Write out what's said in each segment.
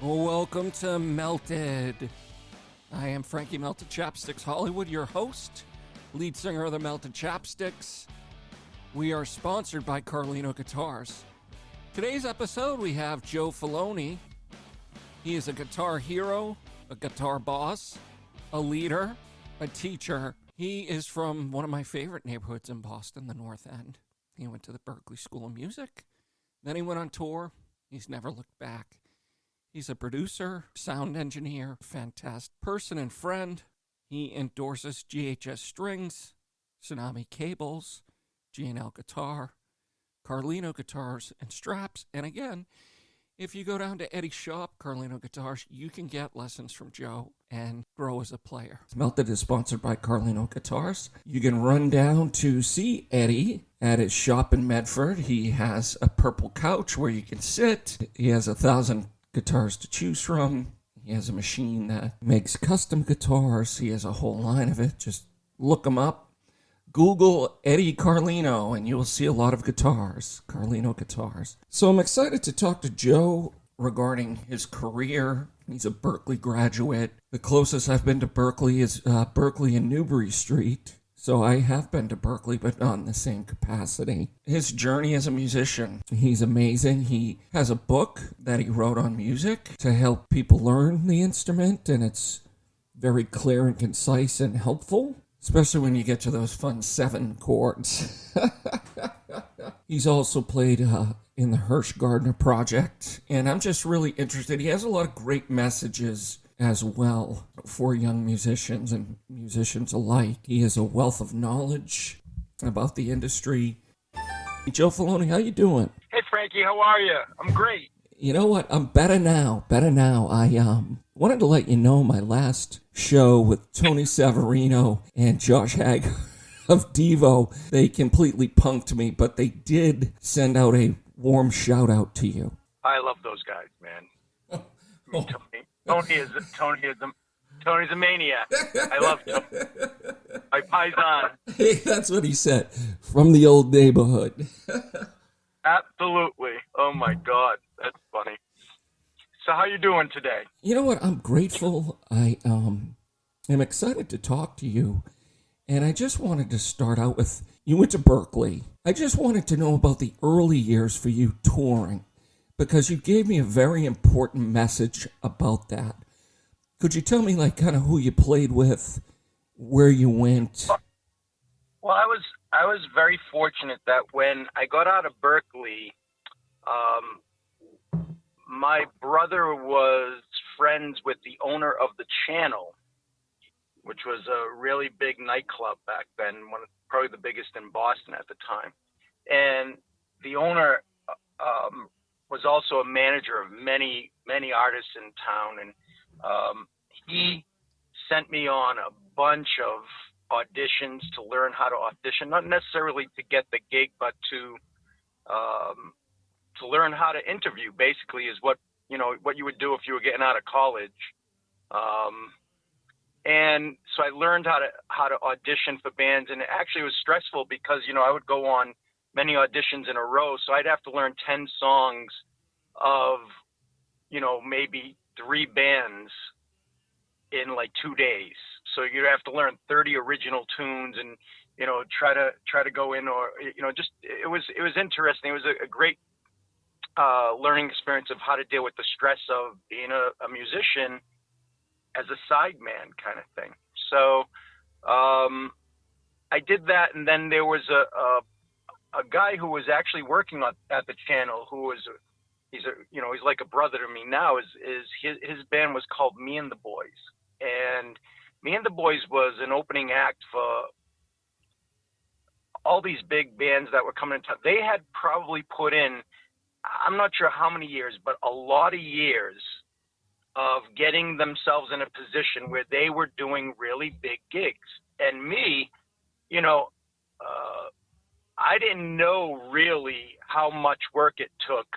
Welcome to Melted. I am Frankie Melted Chapsticks Hollywood, your host, lead singer of the Melted Chapsticks. We are sponsored by Carlino Guitars. Today's episode, we have Joe Feloni. He is a guitar hero, a guitar boss, a leader, a teacher. He is from one of my favorite neighborhoods in Boston, the North End. He went to the Berklee School of Music. Then he went on tour. He's never looked back. He's a producer, sound engineer, fantastic person and friend. He endorses GHS Strings, Tsunami Cables, G&L Guitar, Carlino Guitars, and Straps. And again, if you go down to Eddie's shop, Carlino Guitars, you can get lessons from Joe and grow as a player. Melted is sponsored by Carlino Guitars. You can run down to see Eddie at his shop in Medford. He has a purple couch where you can sit. He has 1,000 guitars to choose from. He has a machine that makes custom guitars. He has a whole line of it. Just look him up. Google Eddie Carlino, and you will see a lot of guitars. Carlino Guitars. So I'm excited to talk to Joe regarding his career. He's a Berklee graduate. The closest I've been to Berklee is Berklee and Newbury Street. So I have been to Berklee, but not in the same capacity. His journey as a musician, he's amazing. He has a book that he wrote on music to help people learn the instrument, and it's very clear and concise and helpful, especially when you get to those fun 7 chords. He's also played in the Hirsh Gardner Project, and I'm just really interested. He has a lot of great messages as well for young musicians and musicians alike. He has a wealth of knowledge about the industry. Joe Feloni, how you doing? Hey, Frankie, how are you? I'm great. You know what? I'm better now. I wanted to let you know my last show with Tony Savarino and Josh Hag of Devo, they completely punked me, but they did send out a warm shout out to you. I love those guys, man. Tony's a maniac. I love him. My paisan. Hey, that's what he said. From the old neighborhood. Absolutely. Oh my God, that's funny. So how you doing today? You know what? I'm grateful. I am excited to talk to you. And I just wanted to start out with, you went to Berklee. I just wanted to know about the early years for you touring, because you gave me a very important message about that. Could you tell me, like, kind of who you played with, where you went? Well, I was very fortunate that when I got out of Berklee, my brother was friends with the owner of the Channel, which was a really big nightclub back then, probably the biggest in Boston at the time. And the owner was also a manager of many, many artists in town. And he sent me on a bunch of auditions to learn how to audition, not necessarily to get the gig, but to learn how to interview, basically, is what you would do if you were getting out of college. And so I learned how to audition for bands, and it actually was stressful because, I would go on many auditions in a row. So I'd have to learn 10 songs of, maybe 3 bands in like 2 days. So you'd have to learn 30 original tunes and, try to go in, or, just, it was interesting. It was a great learning experience of how to deal with the stress of being a musician as a sideman kind of thing. So I did that, and then there was a guy who was actually working at the Channel, he's like a brother to me now. His band was called Me and the Boys, and Me and the Boys was an opening act for all these big bands that were coming into town. They had probably put in, I'm not sure how many years, but a lot of years of getting themselves in a position where they were doing really big gigs. And me, I didn't know really how much work it took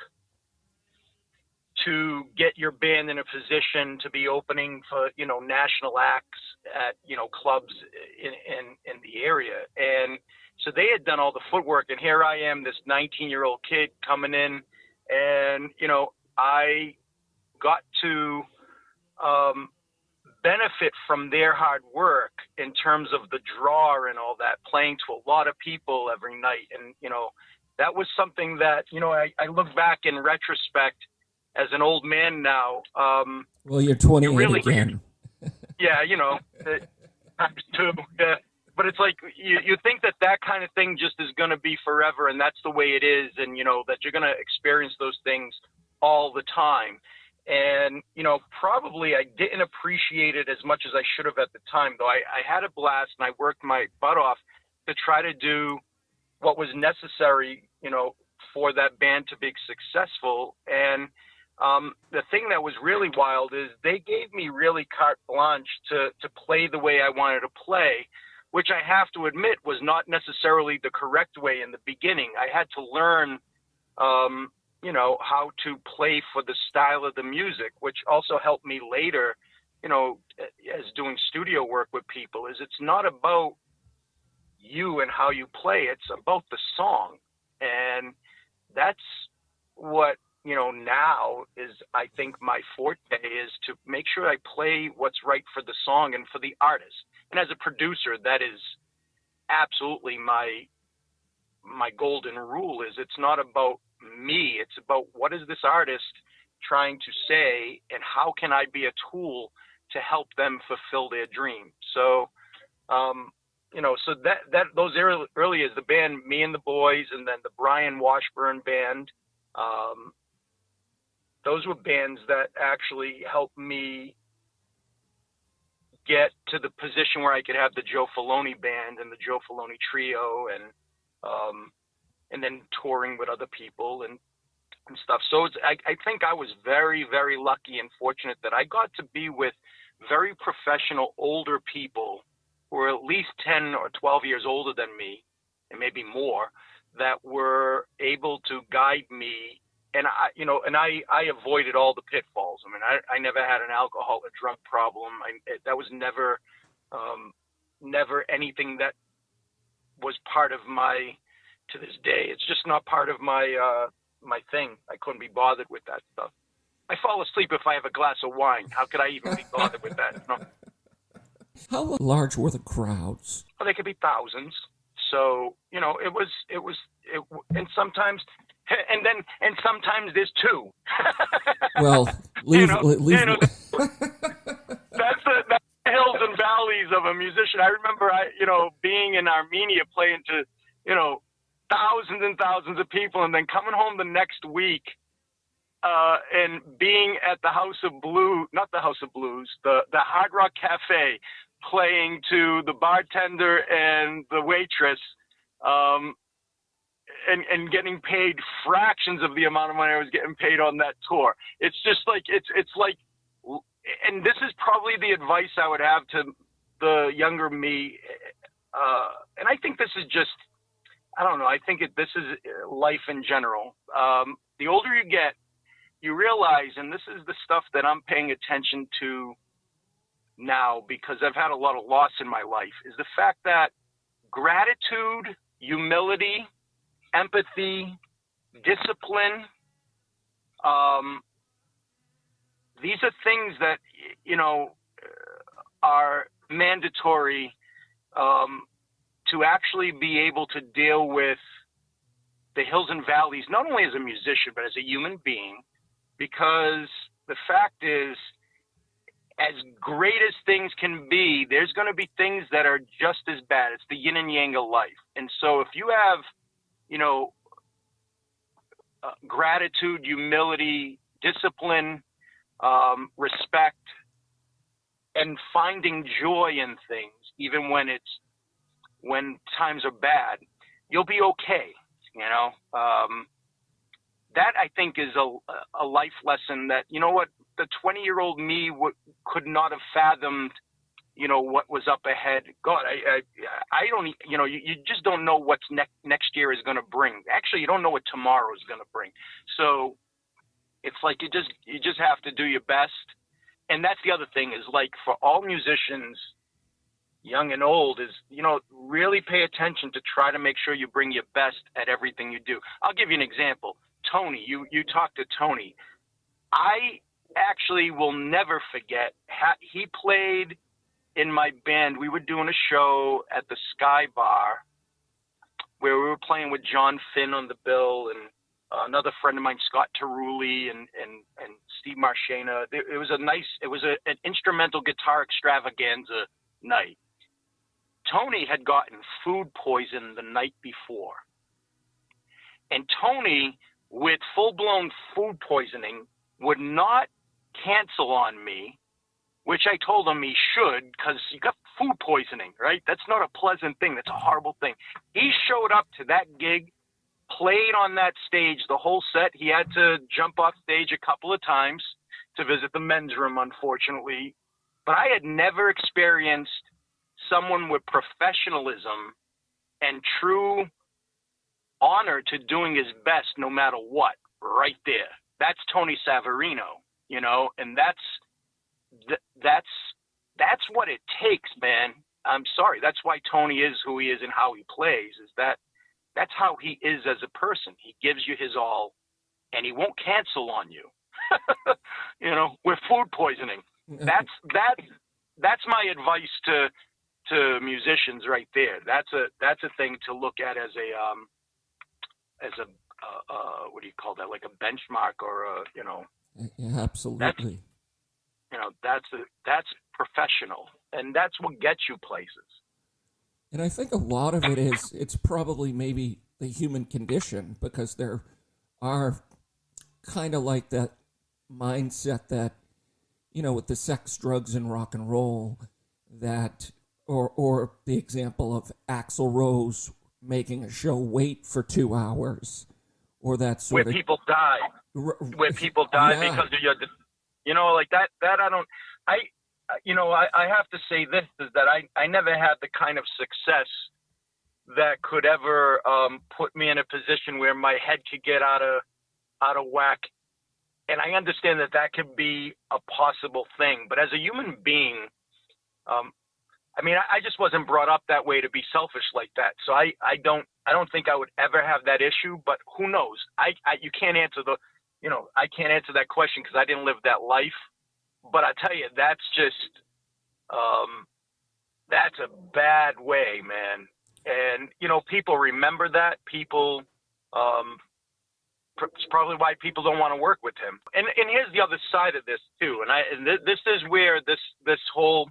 to get your band in a position to be opening for, national acts at, clubs in the area. And so they had done all the footwork, and here I am, this 19-year-old kid coming in, and, I got to benefit from their hard work in terms of the draw and all that, playing to a lot of people every night. And, that was something that, I look back in retrospect as an old man now. Well, you're 28 really, again. Yeah, times two. Yeah. But it's like you think that kind of thing just is going to be forever, and that's the way it is, and that you're going to experience those things all the time. And probably I didn't appreciate it as much as I should have at the time, though I had a blast and I worked my butt off to try to do what was necessary, for that band to be successful. And the thing that was really wild is they gave me really carte blanche to play the way I wanted to play, which I have to admit was not necessarily the correct way in the beginning. I had to learn, how to play for the style of the music, which also helped me later, as doing studio work with people, is it's not about you and how you play, it's about the song. And that's what, now is, I think my forte is to make sure I play what's right for the song and for the artist. And as a producer, that is absolutely my golden rule. Is it's not about me, it's about what is this artist trying to say and how can I be a tool to help them fulfill their dream. So so that those early is the band, me and the boys, and then the Brian Washburn band, those were bands that actually helped me get to the position where I could have the Joe Feloni band and the Joe Feloni Trio, and then touring with other people and stuff. So I think I was very, very lucky and fortunate that I got to be with very professional older people who were at least 10 or 12 years older than me, and maybe more, that were able to guide me. And I avoided all the pitfalls. I mean, I never had an alcohol or drug problem. That was never anything that was part of to this day. It's just not part of my thing. I couldn't be bothered with that stuff. I fall asleep if I have a glass of wine. How could I even be bothered with that? No. How large were the crowds? Well, they could be thousands. So, it was, and sometimes, and sometimes there's two. Well, leave. That's the hills and valleys of a musician. I remember, being in Armenia playing to, thousands and thousands of people, and then coming home the next week, and being at the not the House of Blues, the Hard Rock Cafe, playing to the bartender and the waitress, and getting paid fractions of the amount of money I was getting paid on that tour. It's just like, it's like, and this is probably the advice I would have to the younger me. And I think this is just, I don't know. I think this is life in general. The older you get, you realize, and this is the stuff that I'm paying attention to now because I've had a lot of loss in my life, is the fact that gratitude, humility, empathy, discipline, these are things that, are mandatory to actually be able to deal with the hills and valleys, not only as a musician, but as a human being, because the fact is, as great as things can be, there's going to be things that are just as bad. It's the yin and yang of life. And so if you have, gratitude, humility, discipline, respect, and finding joy in things, even when times are bad, you'll be okay. That I think is a life lesson that, the 20-year-old me could not have fathomed, what was up ahead. God, I don't, you just don't know what's next year is going to bring. Actually, you don't know what tomorrow is going to bring. So it's like, you just have to do your best. And that's the other thing, is like, for all musicians, young and old, is, really pay attention to try to make sure you bring your best at everything you do. I'll give you an example. Tony, you talked to Tony. I actually will never forget. He played in my band. We were doing a show at the Sky Bar where we were playing with John Finn on the bill and another friend of mine, Scott Teruli, and Steve Marchena. It was an instrumental guitar extravaganza night. Tony had gotten food poison the night before. And Tony, with full-blown food poisoning, would not cancel on me, which I told him he should, because you got food poisoning, right? That's not a pleasant thing. That's a horrible thing. He showed up to that gig, played on that stage the whole set. He had to jump off stage a couple of times to visit the men's room, unfortunately. But I had never experienced someone with professionalism and true honor to doing his best no matter what, right there. That's Tony Savarino, you know, and that's what it takes, man. I'm sorry. That's why Tony is who he is and how he plays, is that's how he is as a person. He gives you his all, and he won't cancel on you, you know, with food poisoning. That's my advice to musicians right there. That's a thing to look at as a what do you call that? Like a benchmark or a, you know. Yeah, absolutely. That's professional, and that's what gets you places. And I think a lot of it is, it's probably maybe the human condition, because there are kind of like that mindset that, you know, with the sex, drugs, and rock and roll, that, or the example of Axl Rose making a show wait for 2 hours, or that sort where of... people die. Where people die yeah. because of your... You know, like that I don't... I have to say this, is that I never had the kind of success that could ever put me in a position where my head could get out of whack. And I understand that could be a possible thing. But as a human being, I just wasn't brought up that way to be selfish like that. So I don't think I would ever have that issue. But who knows? You can't answer I can't answer that question because I didn't live that life. But I tell you, that's just, that's a bad way, man. And, you know, people remember that. People, it's probably why people don't want to work with him. And here's the other side of this too. And this is where this whole,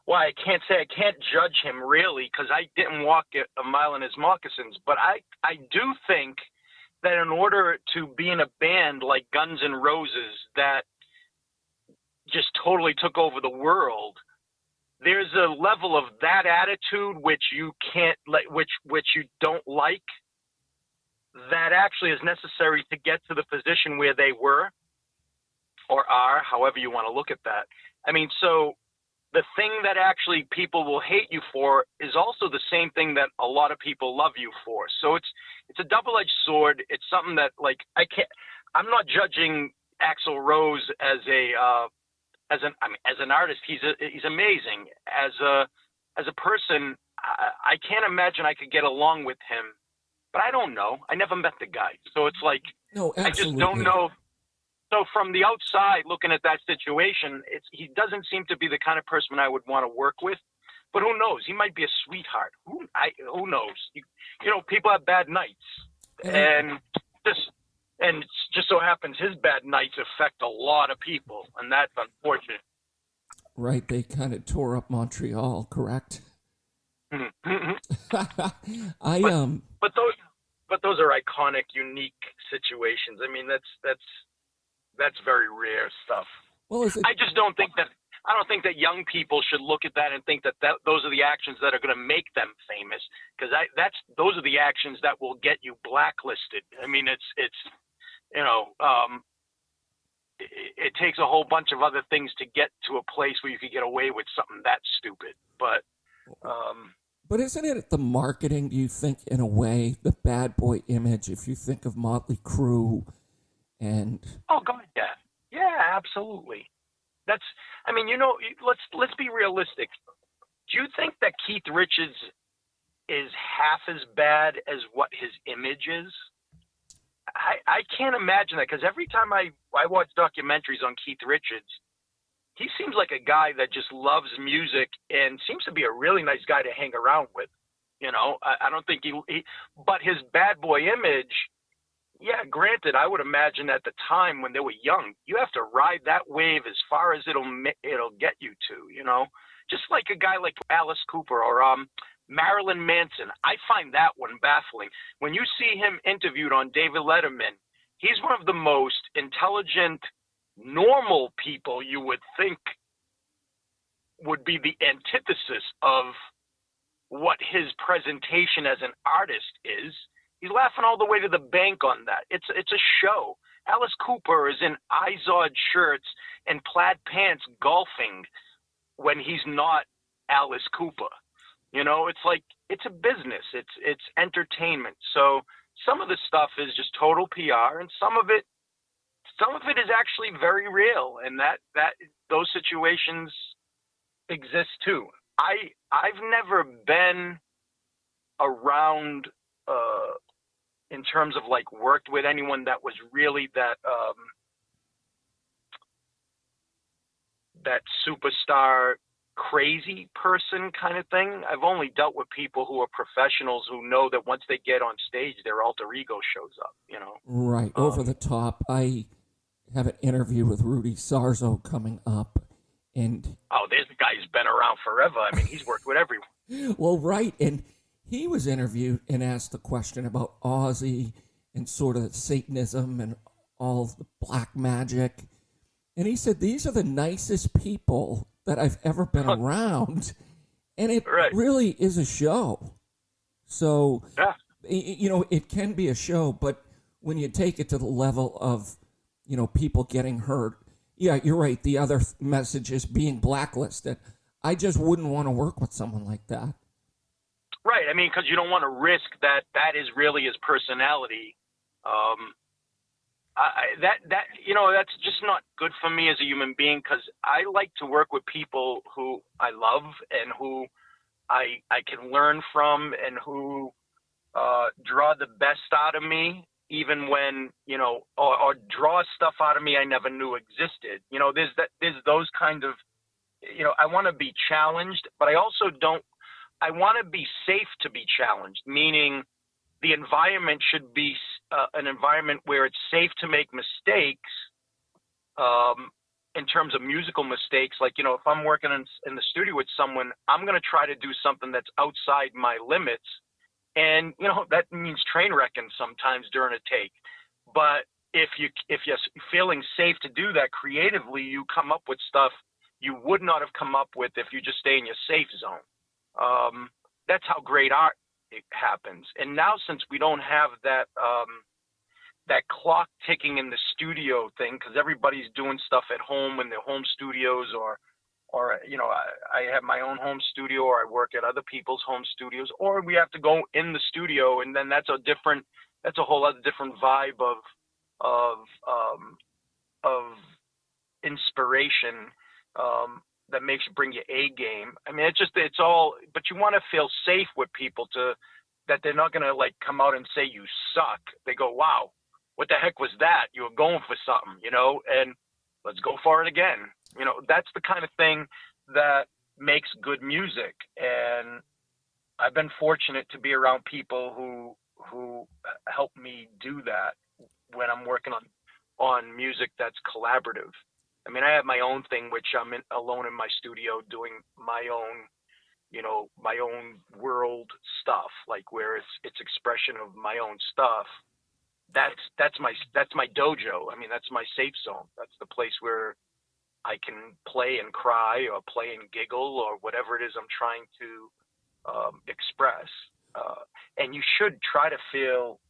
why I can't judge him really, because I didn't walk a mile in his moccasins. But I do think that in order to be in a band like Guns N' Roses that just totally took over the world, there's a level of that attitude which you can't, which you don't like, that actually is necessary to get to the position where they were or are, however you want to look at that. I mean, so the thing that actually people will hate you for is also the same thing that a lot of people love you for. So it's a double-edged sword. It's something that, like, I'm not judging Axl Rose as an artist. He's amazing. As a person, I can't imagine I could get along with him, but I don't know. I never met the guy. So it's like, no, I just don't know. So from the outside, looking at that situation, he doesn't seem to be the kind of person I would want to work with. But who knows? He might be a sweetheart. Who knows? You know, people have bad nights, and it just so happens his bad nights affect a lot of people, and that's unfortunate. Right? They kind of tore up Montreal, correct? But those are iconic, unique situations. I mean, that's very rare stuff. Well, I just don't think that young people should look at that and think that those are the actions that are going to make them famous, because those are the actions that will get you blacklisted. I mean, it's you know, it takes a whole bunch of other things to get to a place where you could get away with something that stupid. But isn't it the marketing, do you think, in a way, the bad boy image, if you think of Motley Crue and... Oh, God, yeah. Yeah, absolutely. You know, let's be realistic. Do you think that Keith Richards is half as bad as what his image is? I can't imagine that, because every time I watch documentaries on Keith Richards, he seems like a guy that just loves music and seems to be a really nice guy to hang around with. I don't think but his bad boy image, yeah, granted, I would imagine at the time when they were young, you have to ride that wave as far as it'll get you to, just like a guy like Alice Cooper or Marilyn Manson. I find that one baffling. When you see him interviewed on David Letterman, he's one of the most intelligent, normal people you would think would be the antithesis of what his presentation as an artist is. He's laughing all the way to the bank on that. It's a show. Alice Cooper is in Izod shirts and plaid pants golfing when he's not Alice Cooper. It's like, it's a business. It's entertainment. So some of the stuff is just total PR, and some of it is actually very real, and that those situations exist too. I've never been around in terms of like worked with anyone that was really that superstar crazy person kind of thing. I've only dealt with people who are professionals who know that once they get on stage, their alter ego shows up, Right, over the top. I have an interview with Rudy Sarzo coming up, and there's a guy who's been around forever. I mean, he's worked with everyone. Well, right, and he was interviewed and asked a question about Ozzy and sort of Satanism and all the black magic, and he said these are the nicest people that I've ever been around, and it really is a show. So, yeah. It can be a show, but when you take it to the level of, people getting hurt, yeah, you're right. The other message is being blacklisted. I just wouldn't want to work with someone like that. Right. I mean, because you don't want to risk that is really his personality. That's just not good for me as a human being, because I like to work with people who I love and who I can learn from, and who draw the best out of me, even when, or draw stuff out of me I never knew existed. There's those kind of, I want to be challenged, but I also I want to be safe to be challenged, meaning the environment should be an environment where it's safe to make mistakes, in terms of musical mistakes. Like, if I'm working in the studio with someone, I'm going to try to do something that's outside my limits. And, that means train wrecking sometimes during a take. But if you're feeling safe to do that creatively, you come up with stuff you would not have come up with if you just stay in your safe zone. That's how great art happens. And now, since we don't have that clock ticking in the studio thing, because everybody's doing stuff at home in their home studios, or I have my own home studio, or I work at other people's home studios, or we have to go in the studio, and then that's a whole other different vibe of inspiration that makes you bring your A game. I mean, it's all, but you want to feel safe with people that they're not going to like come out and say you suck. They go, wow, what the heck was that? You were going for something, and let's go for it again. That's the kind of thing that makes good music. And I've been fortunate to be around people who help me do that when I'm working on music that's collaborative. I mean, I have my own thing, which I'm alone in my studio doing my own, my own world stuff, like where it's expression of my own stuff. That's my dojo. I mean, that's my safe zone. That's the place where I can play and cry, or play and giggle, or whatever it is I'm trying to express. And you should try to feel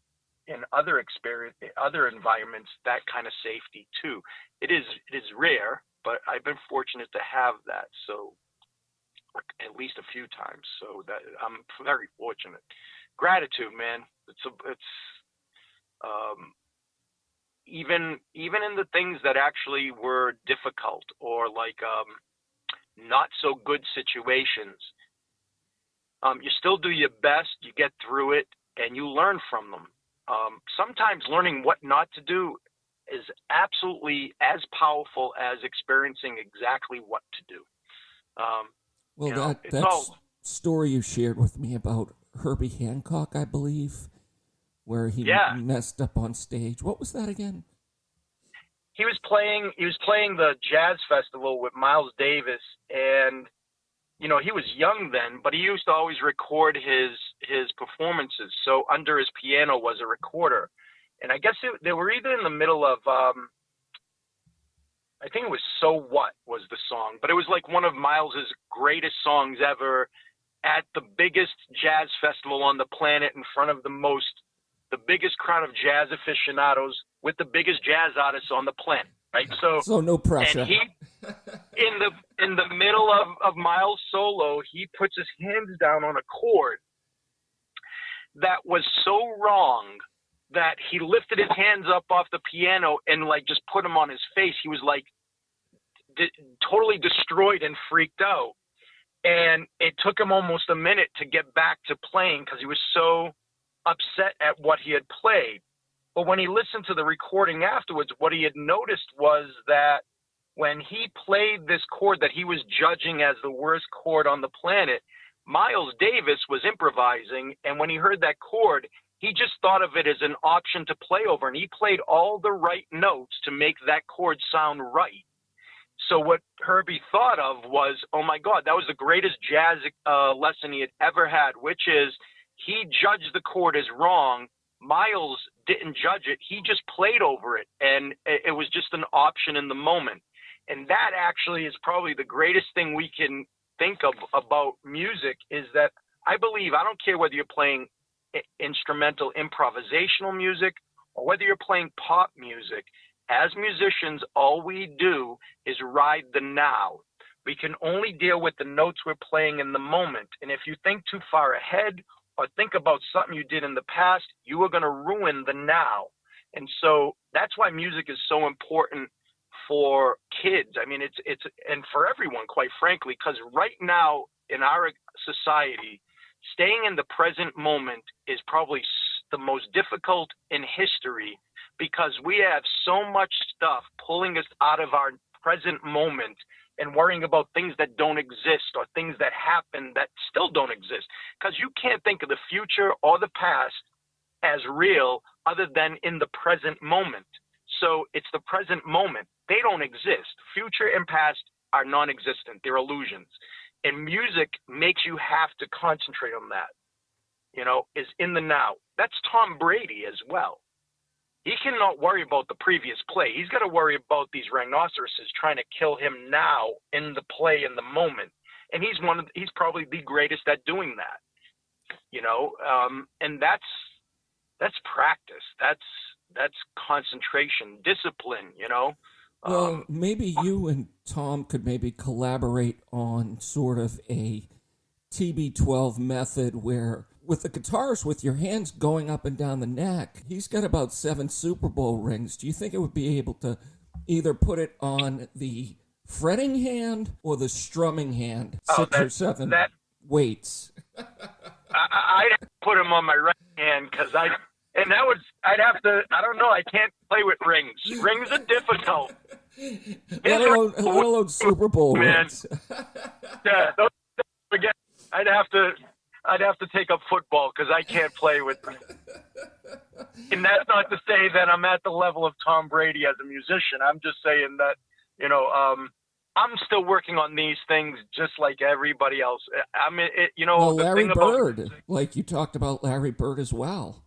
in other environments that kind of safety too. It is rare, but I've been fortunate to have that, so at least a few times. So that I'm very fortunate. Gratitude, man. It's even in the things that actually were difficult, or like not so good situations, you still do your best, you get through it, and you learn from them. Sometimes learning what not to do is absolutely as powerful as experiencing exactly what to do. Well, that story you shared with me about Herbie Hancock, I believe, where he messed up on stage. What was that again? He was playing the jazz festival with Miles Davis, and he was young then, but he used to always record his performances. So under his piano was a recorder, and I guess they were either in the middle of I think it was "So What" was the song, but it was like one of Miles's greatest songs ever at the biggest jazz festival on the planet, in front of the biggest crowd of jazz aficionados with the biggest jazz artists on the planet, right? So no pressure. And he, in the middle of Miles' solo, he puts his hands down on a chord that was so wrong that he lifted his hands up off the piano and like just put them on his face. He was like totally destroyed and freaked out. And it took him almost a minute to get back to playing because he was so upset at what he had played. But when he listened to the recording afterwards, what he had noticed was that when he played this chord that he was judging as the worst chord on the planet, Miles Davis was improvising, and when he heard that chord, he just thought of it as an option to play over, and he played all the right notes to make that chord sound right. So what Herbie thought of was, oh my God, that was the greatest jazz lesson he had ever had, which is he judged the chord as wrong. Miles didn't judge it. He just played over it, and it was just an option in the moment. And that actually is probably the greatest thing we can think of about music, is that I believe, I don't care whether you're playing instrumental improvisational music or whether you're playing pop music, as musicians, all we do is ride the now. We can only deal with the notes we're playing in the moment. And if you think too far ahead or think about something you did in the past, you are going to ruin the now. And so that's why music is so important for kids. I mean, it's and for everyone, quite frankly, because right now in our society, staying in the present moment is probably the most difficult in history, because we have so much stuff pulling us out of our present moment and worrying about things that don't exist or things that happen that still don't exist. Because you can't think of the future or the past as real other than in the present moment. So it's the present moment. They don't exist. Future and past are non-existent. They're illusions. And music makes you have to concentrate on that, is in the now. That's Tom Brady as well. He cannot worry about the previous play. He's got to worry about these rhinoceroses trying to kill him now in the play, in the moment. And he's probably the greatest at doing that, and that's practice. That's concentration, discipline, Well, maybe you and Tom could maybe collaborate on sort of a TB12 method where, with the guitarist with your hands going up and down the neck, he's got about 7 Super Bowl rings. Do you think it would be able to either put it on the fretting hand or the strumming hand? 6 or 7 weights. I'd put him on my right hand because I'd have to, I don't know, I can't play with rings. Rings are difficult. Let alone Super Bowl rings. Yeah, again, I'd have to take up football because I can't play with them. And that's not to say that I'm at the level of Tom Brady as a musician. I'm just saying that, I'm still working on these things just like everybody else. I mean, well, Larry Bird, like you talked about Larry Bird as well.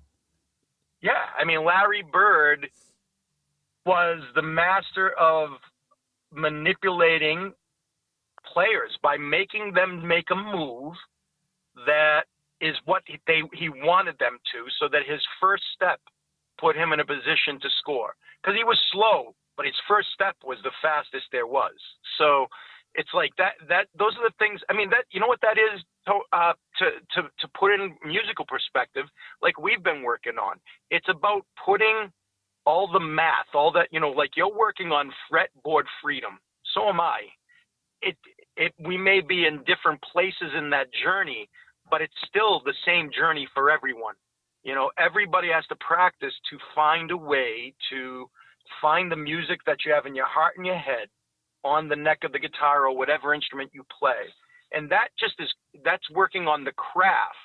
Yeah, I mean, Larry Bird was the master of manipulating players by making them make a move that is what he wanted them to, so that his first step put him in a position to score. Because he was slow, but his first step was the fastest there was. So it's like that those are the things. I mean, that, you know what that is, to put in musical perspective, like we've been working on. It's about putting all the math, all that, like you're working on fretboard freedom. So am I. We may be in different places in that journey, but it's still the same journey for everyone. Everybody has to practice to find a way to find the music that you have in your heart and your head on the neck of the guitar or whatever instrument you play. And that's working on the craft.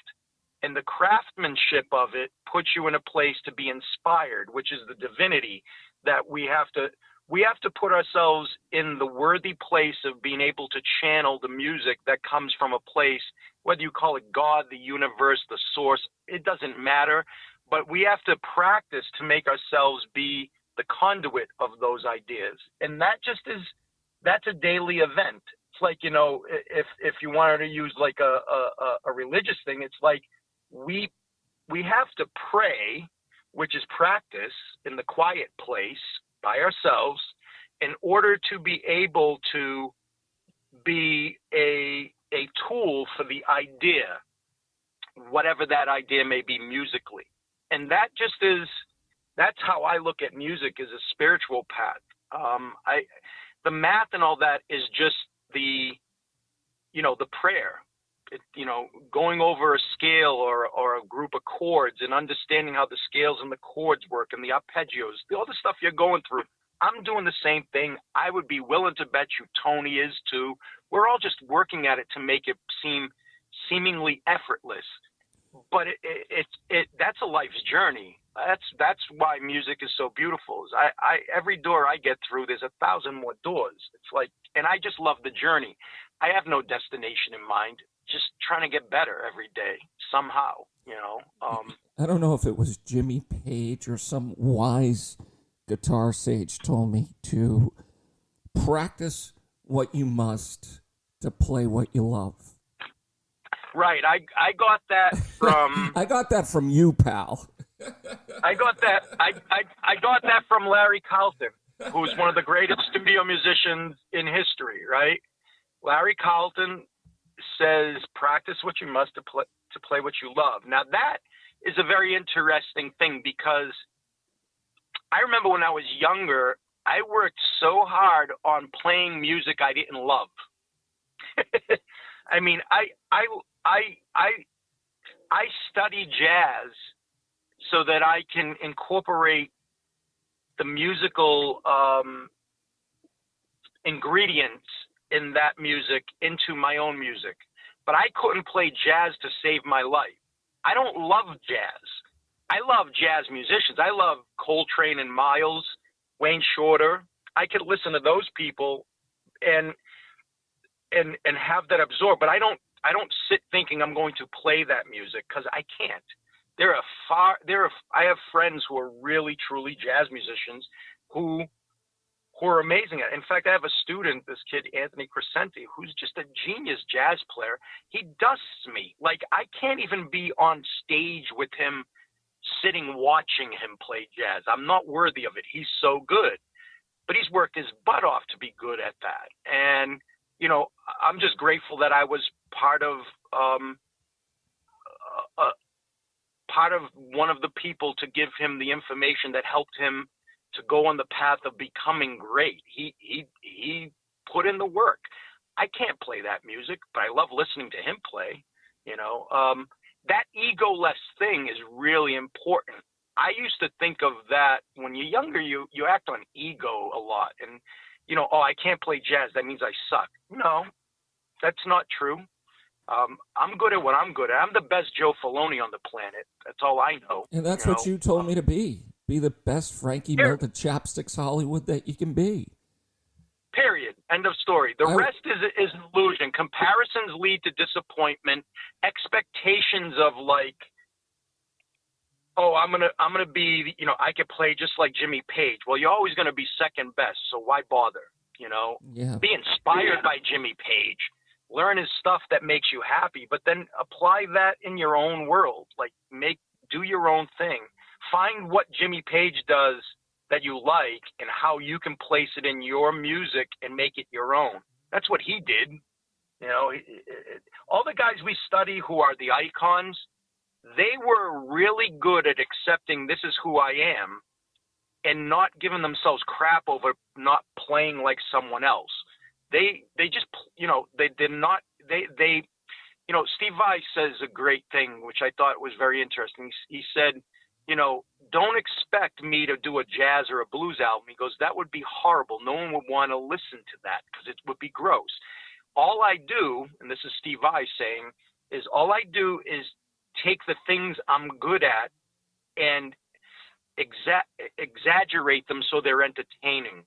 And the craftsmanship of it puts you in a place to be inspired, which is the divinity that we have to put ourselves in the worthy place of being able to channel the music that comes from a place, whether you call it God, the universe, the source, it doesn't matter. But we have to practice to make ourselves be the conduit of those ideas. And that's a daily event. It's like, if you wanted to use like a religious thing, it's like we have to pray, which is practice in the quiet place by ourselves, in order to be able to be a tool for the idea, whatever that idea may be musically. And that's how I look at music, as a spiritual path. The math and all that is just the prayer. Going over a scale or a group of chords and understanding how the scales and the chords work and the arpeggios, all the stuff you're going through. I'm doing the same thing. I would be willing to bet you Tony is too. We're all just working at it to make it seem seemingly effortless. But that's a life's journey. That's why music is so beautiful. Every door I get through, there's 1,000 more doors. It's like, and I just love the journey. I have no destination in mind. Just trying to get better every day somehow. I don't know if it was Jimmy Page or some wise guitar sage told me to practice what you must to play what you love. Right. I got that from I got that from you, pal. I got that from Larry Carlton, who's one of the greatest studio musicians in history, right? Larry Carlton says, practice what you must to play what you love. Now that is a very interesting thing, because I remember when I was younger, I worked so hard on playing music I didn't love. I mean, I study jazz so that I can incorporate the musical ingredients in that music into my own music. But I couldn't play jazz to save my life. I don't love jazz. I love jazz musicians. I love Coltrane and Miles, Wayne Shorter. I could listen to those people and have that absorb. But I don't sit thinking I'm going to play that music, because I can't. I have friends who are really, truly jazz musicians who are amazing at it. In fact, I have a student, this kid, Anthony Crescenti, who's just a genius jazz player. He dusts me. Like, I can't even be on stage with him, sitting watching him play jazz. I'm not worthy of it. He's so good. But he's worked his butt off to be good at that. And, I'm just grateful that I was part of one of the people to give him the information that helped him to go on the path of becoming great. He put in the work. I can't play that music, but I love listening to him play. That egoless thing is really important. I used to think of that when you're younger, you act on ego a lot. And, I can't play jazz, that means I suck. No, that's not true. I'm good at what I'm good at. I'm the best Joe Feloni on the planet. That's all I know. And that's what you told me to be. Be the best Frankie Melted Chapsticks Hollywood that you can be. Period. End of story. The rest is an illusion. Comparisons lead to disappointment. Expectations of like, I'm gonna be, I could play just like Jimmy Page. Well, you're always gonna be second best, so why bother? Yeah. Be inspired by Jimmy Page. Learn his stuff that makes you happy, but then apply that in your own world. Like, do your own thing. Find what Jimmy Page does that you like and how you can place it in your music and make it your own. That's what he did. All the guys we study who are the icons, they were really good at accepting this is who I am and not giving themselves crap over not playing like someone else. They just, they did not, they Steve Vai says a great thing, which I thought was very interesting. He said, don't expect me to do a jazz or a blues album. He goes, that would be horrible. No one would want to listen to that because it would be gross. All I do, and this is Steve Vai saying, is all I do is take the things I'm good at and exaggerate them so they're entertaining.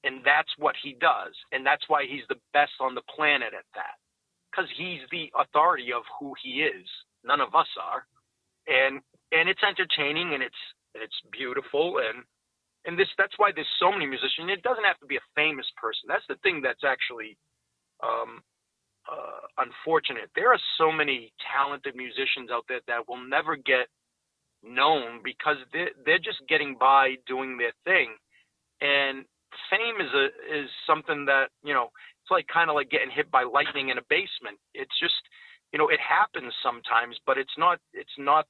And that's what he does. And that's why he's the best on the planet at that. Because he's the authority of who he is. None of us are. And it's entertaining and it's beautiful. And that's why there's so many musicians. It doesn't have to be a famous person. That's the thing that's actually unfortunate. There are so many talented musicians out there that will never get known because they're just getting by doing their thing. And fame is something that, it's like kind of like getting hit by lightning in a basement. It's just, it happens sometimes, but it's not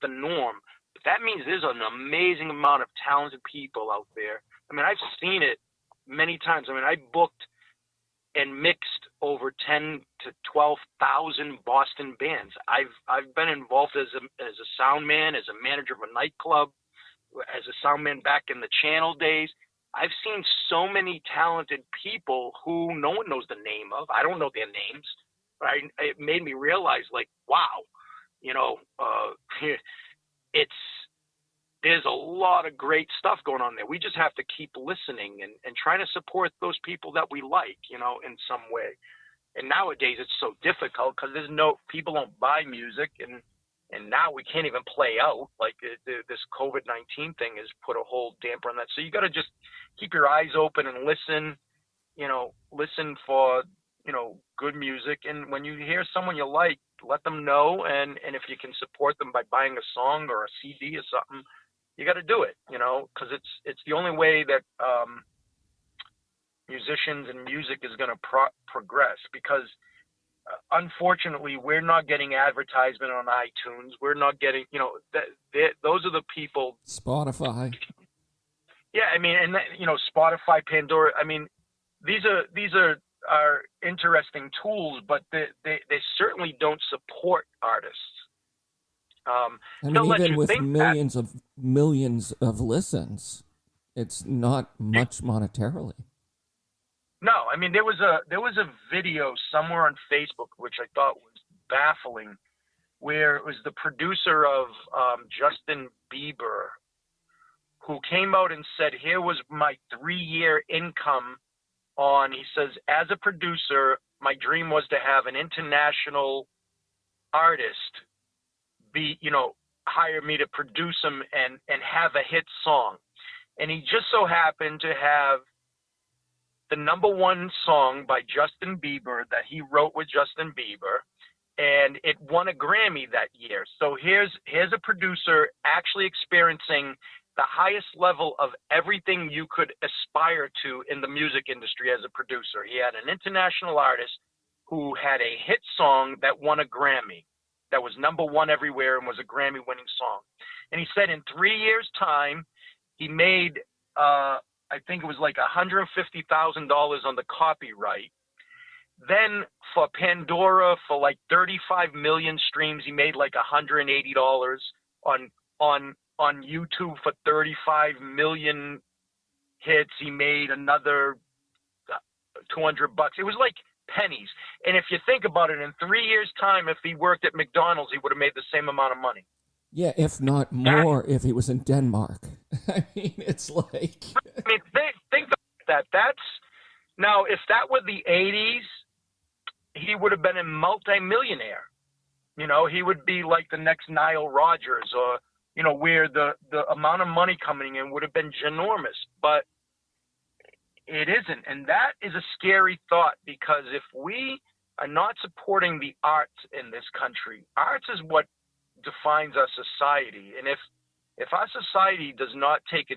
the norm. But that means there's an amazing amount of talented people out there. I mean, I've seen it many times. I mean, I booked and mixed over 10 to 12,000 Boston bands. I've been involved as a sound man, as a manager of a nightclub, as a sound man back in the Channel days. I've seen so many talented people who no one knows the name of. I don't know their names, but it made me realize, like, wow, there's a lot of great stuff going on there. We just have to keep listening and trying to support those people that we like, in some way. And nowadays it's so difficult because people don't buy music, and now we can't even play out. Like this COVID-19 thing has put a whole damper on that. So you got to just keep your eyes open and listen for, good music. And when you hear someone you like, let them know. And if you can support them by buying a song or a CD or something, you got to do it, because it's the only way that musicians and music is going to progress. Because unfortunately, we're not getting advertisement on iTunes. We're not getting, those are the people. Spotify. Yeah, I mean, and Spotify, Pandora. I mean, these are interesting tools, but they certainly don't support artists. I mean, even with millions of listens, it's not much monetarily. No, I mean, there was a video somewhere on Facebook which I thought was baffling, where it was the producer of Justin Bieber who came out and said, here was my 3-year income he says, as a producer, my dream was to have an international artist hire me to produce him and have a hit song. And he just so happened to have the #1 song by Justin Bieber that he wrote with Justin Bieber, and it won a Grammy that year. So here's a producer actually experiencing the highest level of everything you could aspire to in the music industry as a producer. He had an international artist who had a hit song that won a Grammy, that was #1 everywhere and was a Grammy-winning song. And he said in 3 years' time, he made, I think it was like $150,000 on the copyright. Then for Pandora, for like 35 million streams, he made like $180 on YouTube for 35 million hits. He made another $200. It was like pennies. And if you think about it, in 3 years' time, if he worked at McDonald's, he would have made the same amount of money. Yeah, if not more, if he was in Denmark. I mean, it's like... I mean, think about that. Now, if that were the 80s, he would have been a multi-millionaire. He would be like the next Nile Rodgers, or, where the amount of money coming in would have been ginormous. But it isn't. And that is a scary thought, because if we are not supporting the arts in this country, arts is what defines our society. And if our society does not take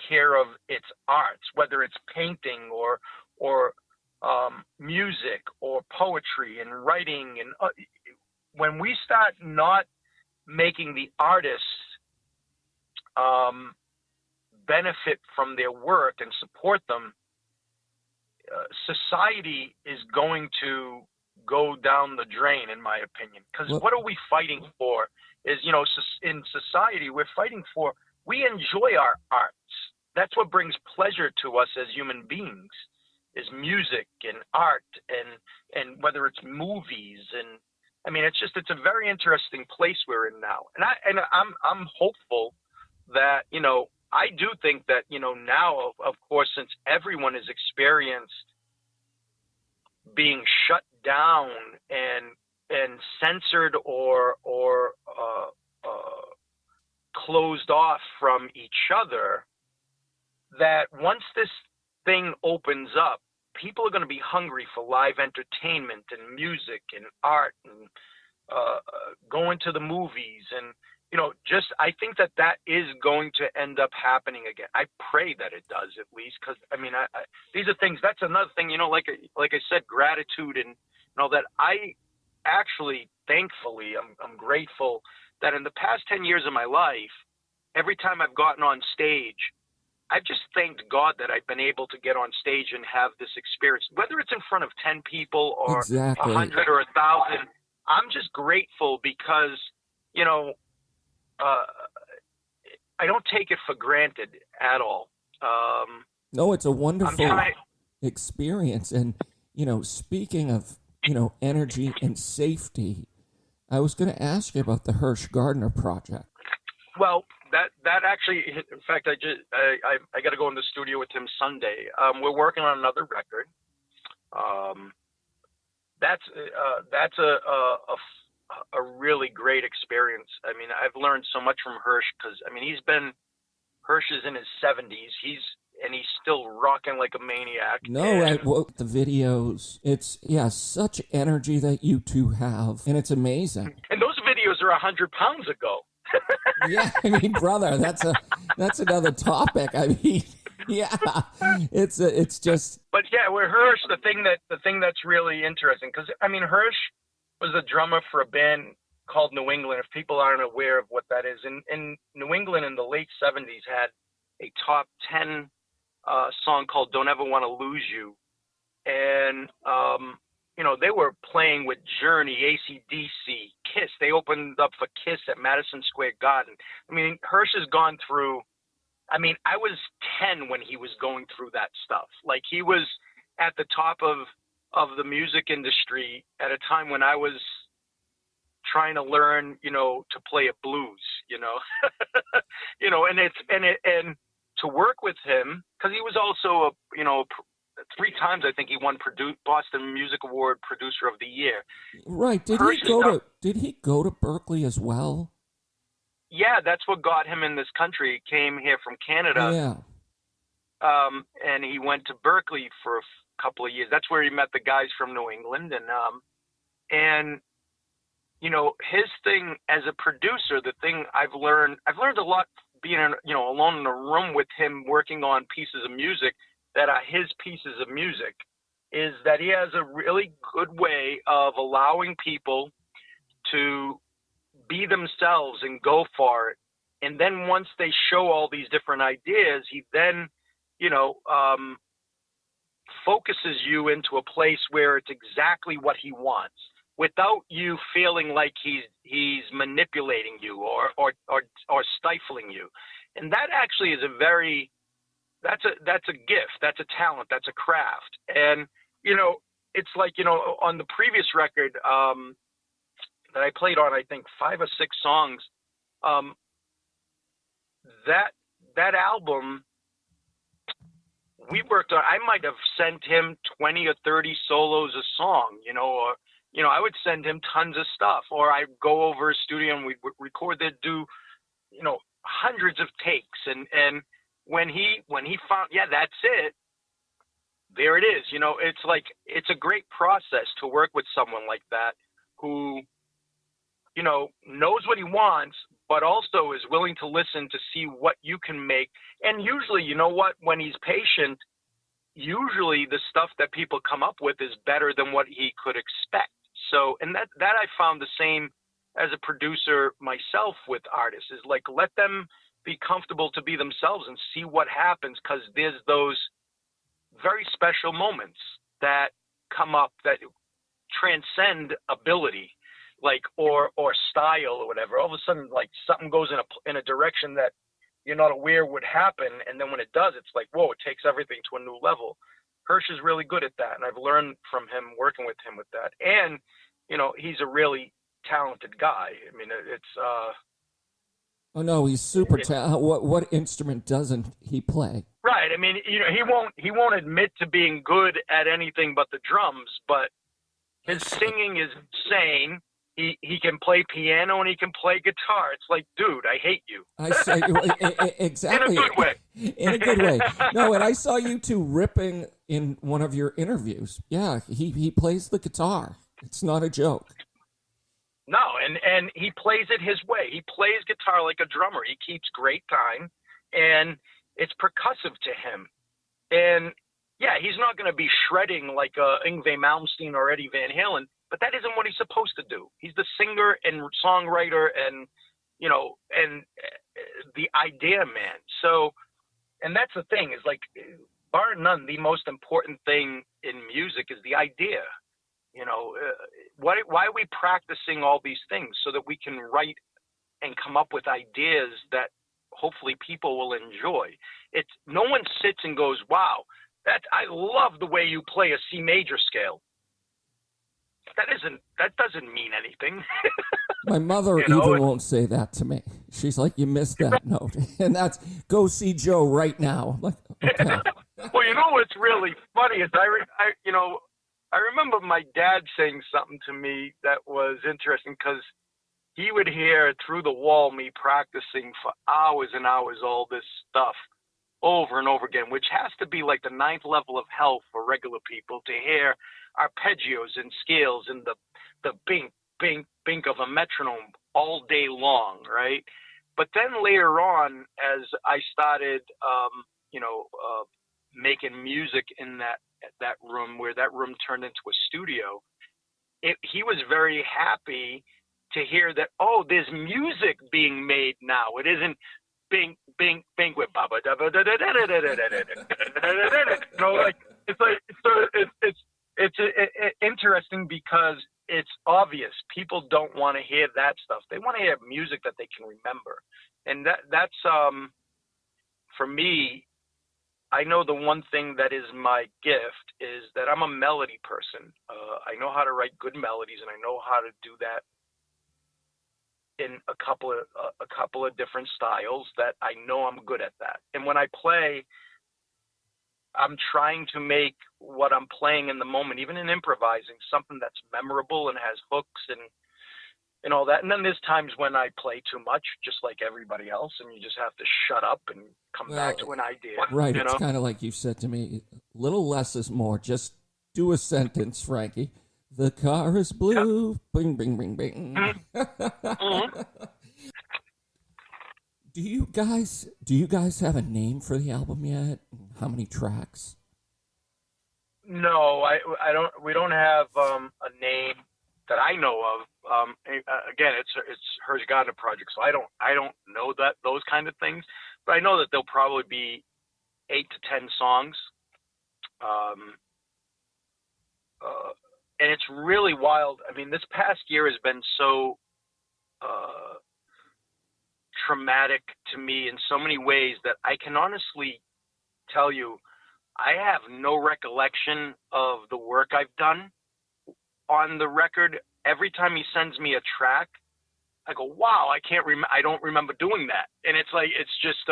care of its arts, whether it's painting or music or poetry and writing, and when we start not making the artists benefit from their work and support them, society is going to go down the drain, in my opinion. Because what are we fighting for? Is, you know, in society, we're fighting for, we enjoy our arts. That's what brings pleasure to us as human beings, is music and art, and whether it's movies. And I mean, it's a very interesting place we're in now. And I'm hopeful that, you know, I do think that, you know, now, of course, since everyone has experienced being shut down and censored or closed off from each other, that once this thing opens up, people are going to be hungry for live entertainment and music and art and going to the movies. And, you know, I think that is going to end up happening again. I pray that it does, at least, because, I mean, these are things, that's another thing, you know, like I said, gratitude, and, you know, that I actually, thankfully, I'm grateful that in the past 10 years of my life, every time I've gotten on stage, I've just thanked God that I've been able to get on stage and have this experience, whether it's in front of 10 people or Exactly. 100 or 1,000. I'm just grateful because, you know, I don't take it for granted at all. No, it's a wonderful experience. And, you know, speaking of, you know, energy and safety, I was going to ask you about the Hirsh Gardner Project. Well, that actually, in fact, I got to go in the studio with him Sunday. We're working on another record. That's a really great experience. I mean, I've learned so much from Hirsh because, I mean, Hirsh is in his 70s. He's still rocking like a maniac. No, the videos, it's, such energy that you two have, and it's amazing. And those videos are 100 pounds ago. Yeah, I mean, brother, that's another topic. I mean, yeah, it's just. But yeah, with Hirsh, the thing that's really interesting, because I mean, Hirsh was a drummer for a band called New England. If people aren't aware of what that is, in New England in the late 70s had a top 10 song called "Don't Ever Want to Lose You," and you know, they were playing with Journey, AC/DC, Kiss. They opened up for Kiss at Madison Square Garden. I mean, Hirsh has gone through, I mean, I was 10 when he was going through that stuff. Like, he was at the top of the music industry at a time when I was trying to learn, you know, to play a blues, you know, you know, and to work with him, because he was also a, you know, 3 times I think he won Boston Music Award Producer of the Year. Right. Did he go to Berkeley as well? Yeah, that's what got him in this country. He came here from Canada. Yeah. And he went to Berkeley for a couple of years. That's where he met the guys from New England. And you know, his thing as a producer, the thing I've learned a lot being, you know, alone in a room with him working on pieces of music that are his pieces of music, is that he has a really good way of allowing people to be themselves and go for it. And then once they show all these different ideas, he then, you know, focuses you into a place where it's exactly what he wants, without you feeling like he's manipulating you or stifling you. And that actually is that's a gift, that's a talent, that's a craft. And, you know, it's like, you know, on the previous record that I played on, I think 5 or 6 songs, that album we worked on, I might have sent him 20 or 30 solos a song, you know, or, you know, I would send him tons of stuff, or I'd go over a studio and we'd record, they'd do, you know, hundreds of takes. And when he found, that's it, there it is. You know, it's like, it's a great process to work with someone like that who, you know, knows what he wants, but also is willing to listen to see what you can make. And usually, you know what, when he's patient, usually the stuff that people come up with is better than what he could expect. So, and that I found the same as a producer myself with artists, is like, let them be comfortable to be themselves and see what happens, because there's those very special moments that come up that transcend ability, like, or style or whatever. All of a sudden, like, something goes in a direction that you're not aware would happen, and then when it does, it's like, whoa, it takes everything to a new level. Hirsh is really good at that, and I've learned from him, working with him with that. And, you know, he's a really talented guy. I mean, it's Oh no, he's super talented. What instrument doesn't he play? right. I mean, you know, he won't admit to being good at anything but the drums, but his singing is insane. He can play piano and he can play guitar. It's like, dude, I hate you. I say exactly. In a good way. In a good way. No, and I saw you two ripping in one of your interviews. Yeah, he plays the guitar. It's not a joke. No, and he plays it his way. He plays guitar like a drummer. He keeps great time, and it's percussive to him. And yeah, he's not going to be shredding like Yngwie Malmsteen or Eddie Van Halen, but that isn't what he's supposed to do. He's the singer and songwriter and, you know, and the idea man. So, and that's the thing, is like, bar none, the most important thing in music is the idea. You know, why are we practicing all these things? So that we can write and come up with ideas that hopefully people will enjoy. It's, no one sits and goes, wow, I love the way you play a C major scale. That doesn't mean anything. My mother even won't say that to me. She's like, you missed that note. And that's, go see Joe right now. I'm like, okay. Well, you know what's really funny is I remember my dad saying something to me that was interesting, because he would hear through the wall me practicing for hours and hours all this stuff over and over again, which has to be like the 9th level of hell for regular people, to hear arpeggios and scales and the bink, bink, bink of a metronome all day long, right? But then later on, as I started, making music in that room, where that room turned into a studio, he was very happy to hear that, oh, there's music being made now. It isn't bing, bing, bing with baba da da da da da da da da. No, like it's interesting, because it's obvious people don't want to hear that stuff. They want to hear music that they can remember, and that's for me. I know the one thing that is my gift is that I'm a melody person. I know how to write good melodies, and I know how to do that in a couple of different styles that I know I'm good at that. And when I play, I'm trying to make what I'm playing in the moment, even in improvising, something that's memorable and has hooks and all that. And then there's times when I play too much, just like everybody else, and you just have to shut up and come back to an idea. Right. It's kind of like you said to me, little less is more. Just do a sentence, Frankie. The car is blue. Yep. Bing, bing, bing, bing. Mm-hmm. Do you guys have a name for the album yet? How many tracks? No, I don't. We don't have a name that I know of. Again, it's Hirsh Gardner Project, so I don't know those kind of things, but I know that there'll probably be 8 to 10 songs. And it's really wild. I mean, this past year has been so traumatic to me in so many ways that I can honestly tell you, I have no recollection of the work I've done on the record. Every time he sends me a track, I go, wow, I don't remember doing that. And it's like, it's just,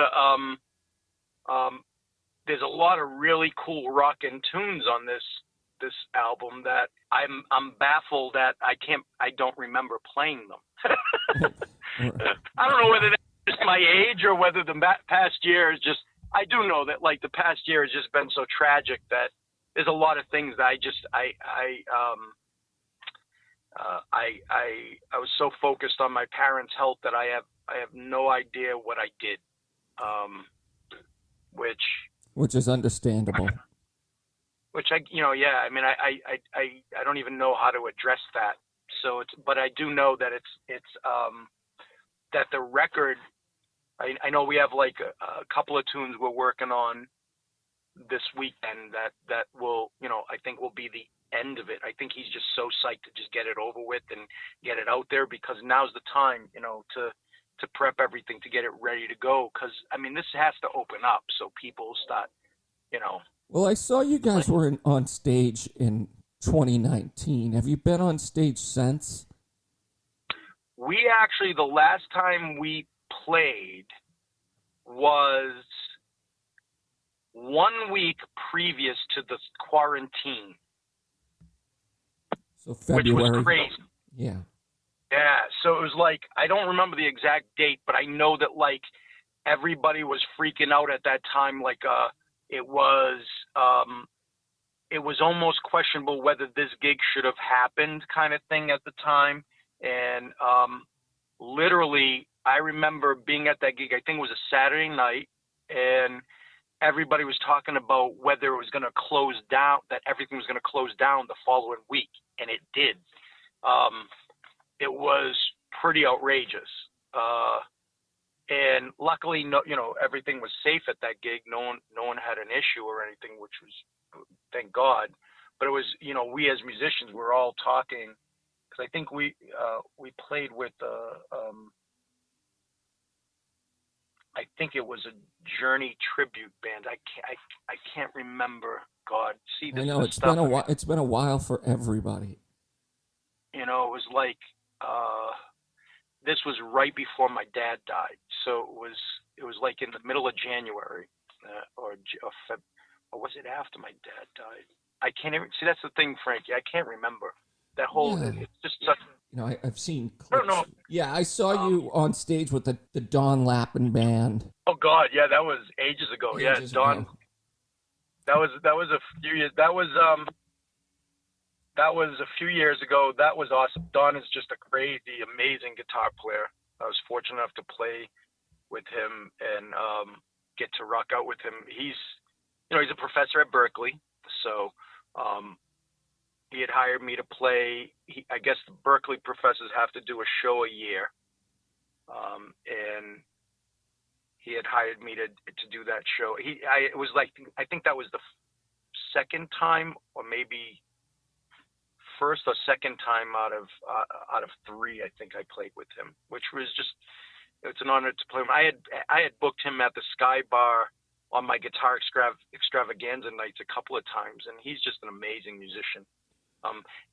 there's a lot of really cool rockin' tunes on this album that I'm baffled that I don't remember playing them. I don't know whether that's just my age or whether the past year is just, I do know that like the past year has just been so tragic that there's a lot of things that I was so focused on my parents' health that I have no idea what I did, which is understandable. Which I mean, I don't even know how to address that. So but I do know that it's that the record, I know we have like a couple of tunes we're working on this weekend that will, I think will be the end of it. I think he's just so psyched to just get it over with and get it out there, because now's the time, to prep everything to get it ready to go. Because, I mean, this has to open up so people start, Well, I saw you guys were on stage in 2019. Have you been on stage since? We actually, the last time we played was 1 week previous to the quarantine. So February. Which was crazy. Yeah. Yeah, so it was like, I don't remember the exact date, but I know that like everybody was freaking out at that time. Like it was almost questionable whether this gig should have happened, kind of thing at the time. And literally, I remember being at that gig. I think it was a Saturday night, and everybody was talking about whether it was going to close down, that everything was going to close down the following week, and it did. It was pretty outrageous. And luckily, everything was safe at that gig. No one had an issue or anything, which was, thank God. But it was, we as musicians were all talking, because I think we played with, I think it was a Journey tribute band. I can't remember. God, see, this I know it's been a while for everybody. It was like, this was right before my dad died, so it was like in the middle of January, or was it after my dad died? I can't even see. That's the thing, Frankie. I can't remember that whole. Yeah. It's just such. I've seen clips. I don't know. Yeah, I saw you on stage with the Don Lappin band. Oh God, yeah, that was ages ago. Don. That was a few years. That was a few years ago. That was awesome. Don is just a crazy, amazing guitar player. I was fortunate enough to play with him and get to rock out with him. He's a professor at Berkeley, so he had hired me to play. I guess the Berkeley professors have to do a show a year, and he had hired me to do that show. It was like, I think that was the second time, or maybe first or second time out of 3, I think I played with him, which was just, it's an honor to play him. I had booked him at the Sky Bar on my guitar extravaganza nights a couple of times, and he's just an amazing musician.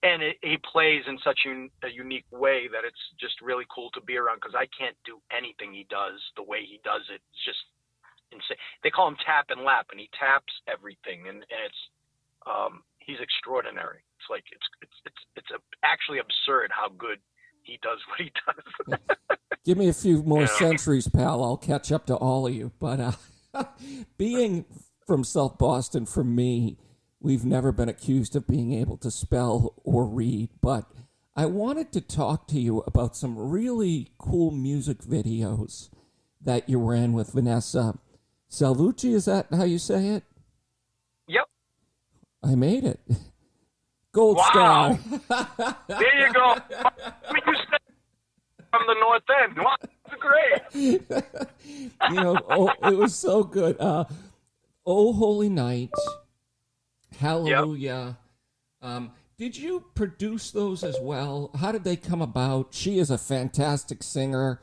And he plays in such a unique way that it's just really cool to be around, because I can't do anything he does the way he does it. It's just insane. They call him Tap and Lap, and he taps everything, and it's he's extraordinary. It's like it's actually absurd how good he does what he does. Give me a few more centuries, pal. I'll catch up to all of you. But being from South Boston, for me, we've never been accused of being able to spell or read. But I wanted to talk to you about some really cool music videos that you were in with Vanessa Salvucci. Is that how you say it? Yep. I made it. Gold Wow. star. There you go. I mean, you said from the North End. Wow, that's great. It was so good. Oh, Holy Night. Hallelujah. Yep. Did you produce those as well? How did they come about? She is a fantastic singer.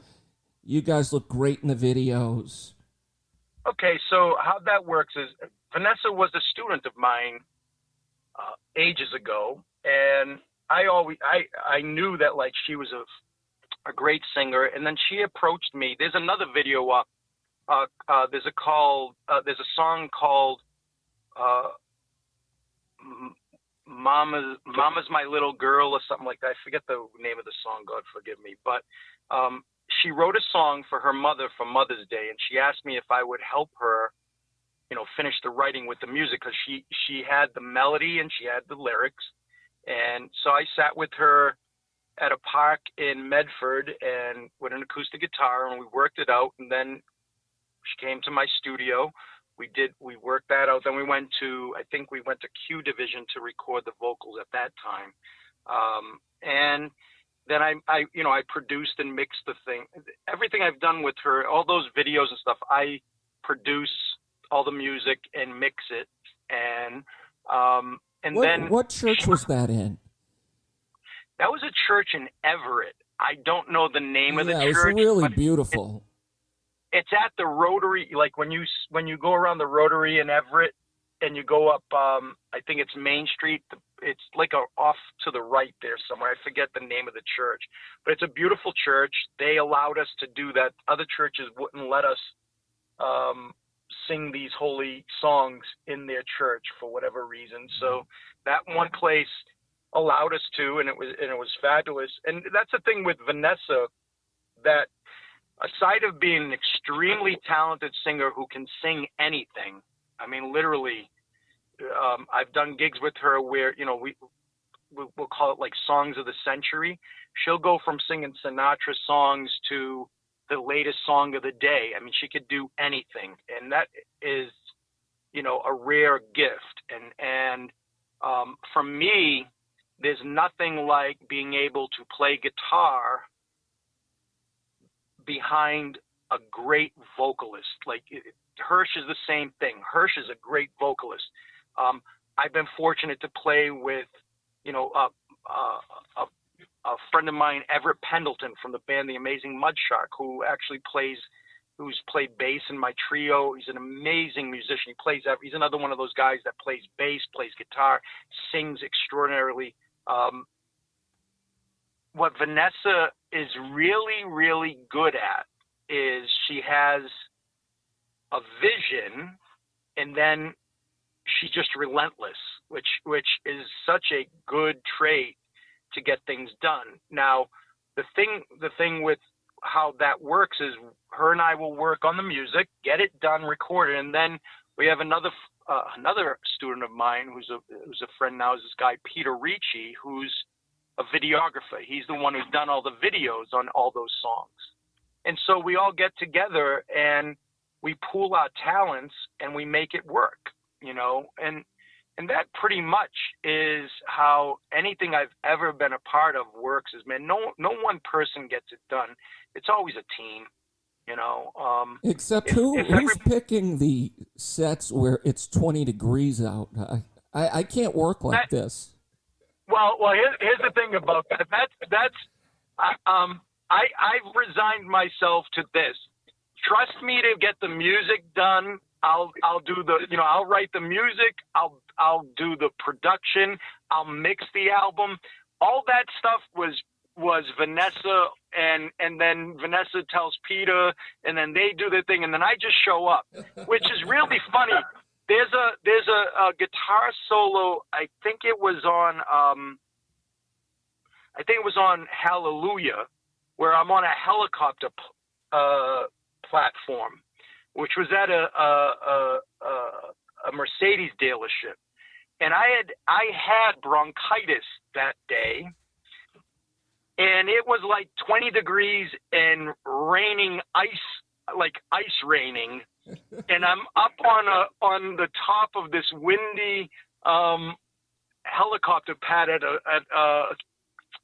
You guys look great in the videos. Okay, so how that works is Vanessa was a student of mine ages ago, and I knew that like she was a great singer, and then she approached me. There's another video up. There's a song called Mama's My Little Girl or something like that. I forget the name of the song, God forgive me. But she wrote a song for her mother for Mother's Day, and she asked me if I would help her, finish the writing with the music, because she had the melody and she had the lyrics. And so I sat with her at a park in Medford and with an acoustic guitar, and we worked it out. And then she came to my studio. We worked that out. Then we went to Q Division to record the vocals at that time. And then I produced and mixed the thing. Everything I've done with her, all those videos and stuff, I produce all the music and mix it. And And then what church was that in? That was a church in Everett. I don't know the name of the church. Yeah, it was really beautiful. It's at the Rotary, like when you go around the Rotary in Everett and you go up, I think it's Main Street. It's like off to the right there somewhere. I forget the name of the church, but it's a beautiful church. They allowed us to do that. Other churches wouldn't let us sing these holy songs in their church for whatever reason. So that one place allowed us to, and it was fabulous. And that's the thing with Vanessa, that aside of being an extremely talented singer who can sing anything, I mean, literally, I've done gigs with her where, we'll call it like songs of the century. She'll go from singing Sinatra songs to the latest song of the day. I mean, she could do anything. And that is, a rare gift. And for me, there's nothing like being able to play guitar behind a great vocalist. Like Hirsh is the same thing. Hirsh is a great vocalist. I've been fortunate to play with, a friend of mine, Everett Pendleton from the band The Amazing Mudshark, who's played bass in my trio. He's an amazing musician. He's another one of those guys that plays bass, plays guitar, sings extraordinarily. What Vanessa is really, really good at is she has a vision, and then she's just relentless, which is such a good trait to get things done. Now, the thing with how that works is her and I will work on the music, get it done, record it, and then we have another student of mine who's a friend now, is this guy Peter Ricci, who's a videographer. He's the one who's done all the videos on all those songs. And so we all get together and we pool our talents and we make it work, and that pretty much is how anything I've ever been a part of works. Is, man, no one person gets it done. It's always a team, Except who's picking the sets where it's 20 degrees out? I can't work like this. Well, here's the thing about that. I've resigned myself to this. Trust me to get the music done. I'll do I'll write the music. I'll do the production. I'll mix the album. All that stuff was Vanessa, and then Vanessa tells Peter, and then they do their thing, and then I just show up, which is really funny. There's a guitar solo. I think it was on Hallelujah, where I'm on a helicopter platform, which was at a Mercedes dealership, and I had bronchitis that day, and it was like 20 degrees and raining ice raining, and I'm up on the top of this windy helicopter pad at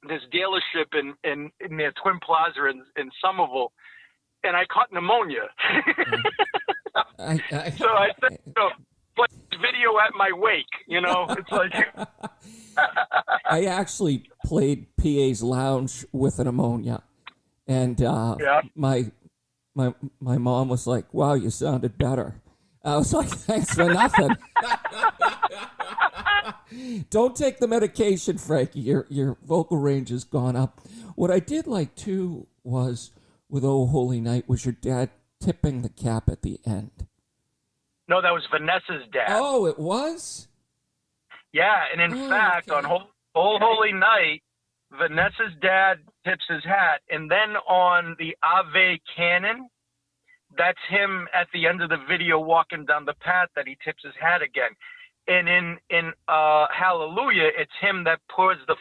this dealership in near Twin Plaza in Somerville, and I caught pneumonia. So I said, play this video at my wake, it's like. I actually played PA's Lounge with an pneumonia, and my mom was like, "Wow, you sounded better." I was like, "Thanks for nothing." Don't take the medication, Frankie. Your vocal range has gone up. What I did like too was with "Oh Holy Night" was your dad tipping the cap at the end. No, that was Vanessa's dad. Oh, it was? Yeah, and in fact, okay. On Oh Holy Night, Vanessa's dad tips his hat, and then on the Ave Canon, that's him at the end of the video walking down the path that he tips his hat again. And in Hallelujah, it's him that pours the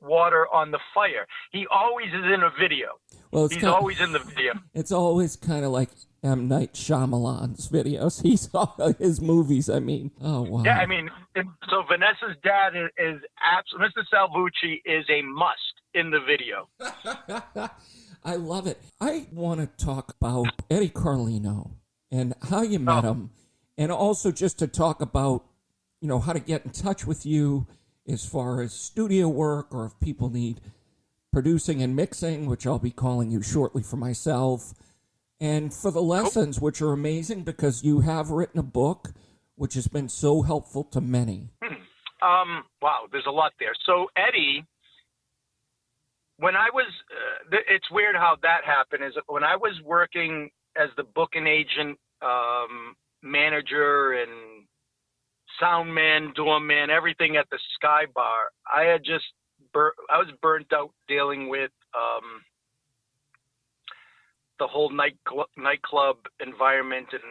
water on the fire. He always is in a video. Well, he's always in the video. It's always kind of like M. Night Shyamalan's videos. His movies, I mean. Oh, wow. Yeah, I mean, so Vanessa's dad is absolutely, Mr. Salvucci is a must in the video. I love it. I want to talk about Eddie Carlino and how you met him, and also just to talk about how to get in touch with you as far as studio work, or if people need producing and mixing, which I'll be calling you shortly for myself, and for the lessons, which are amazing because you have written a book which has been so helpful to many. Wow, there's a lot there. So Eddie, when I was, it's weird how that happened, is when I was working as the booking agent, manager and sound man, doorman, everything at the Sky Bar, I was burnt out dealing with the whole nightclub environment, and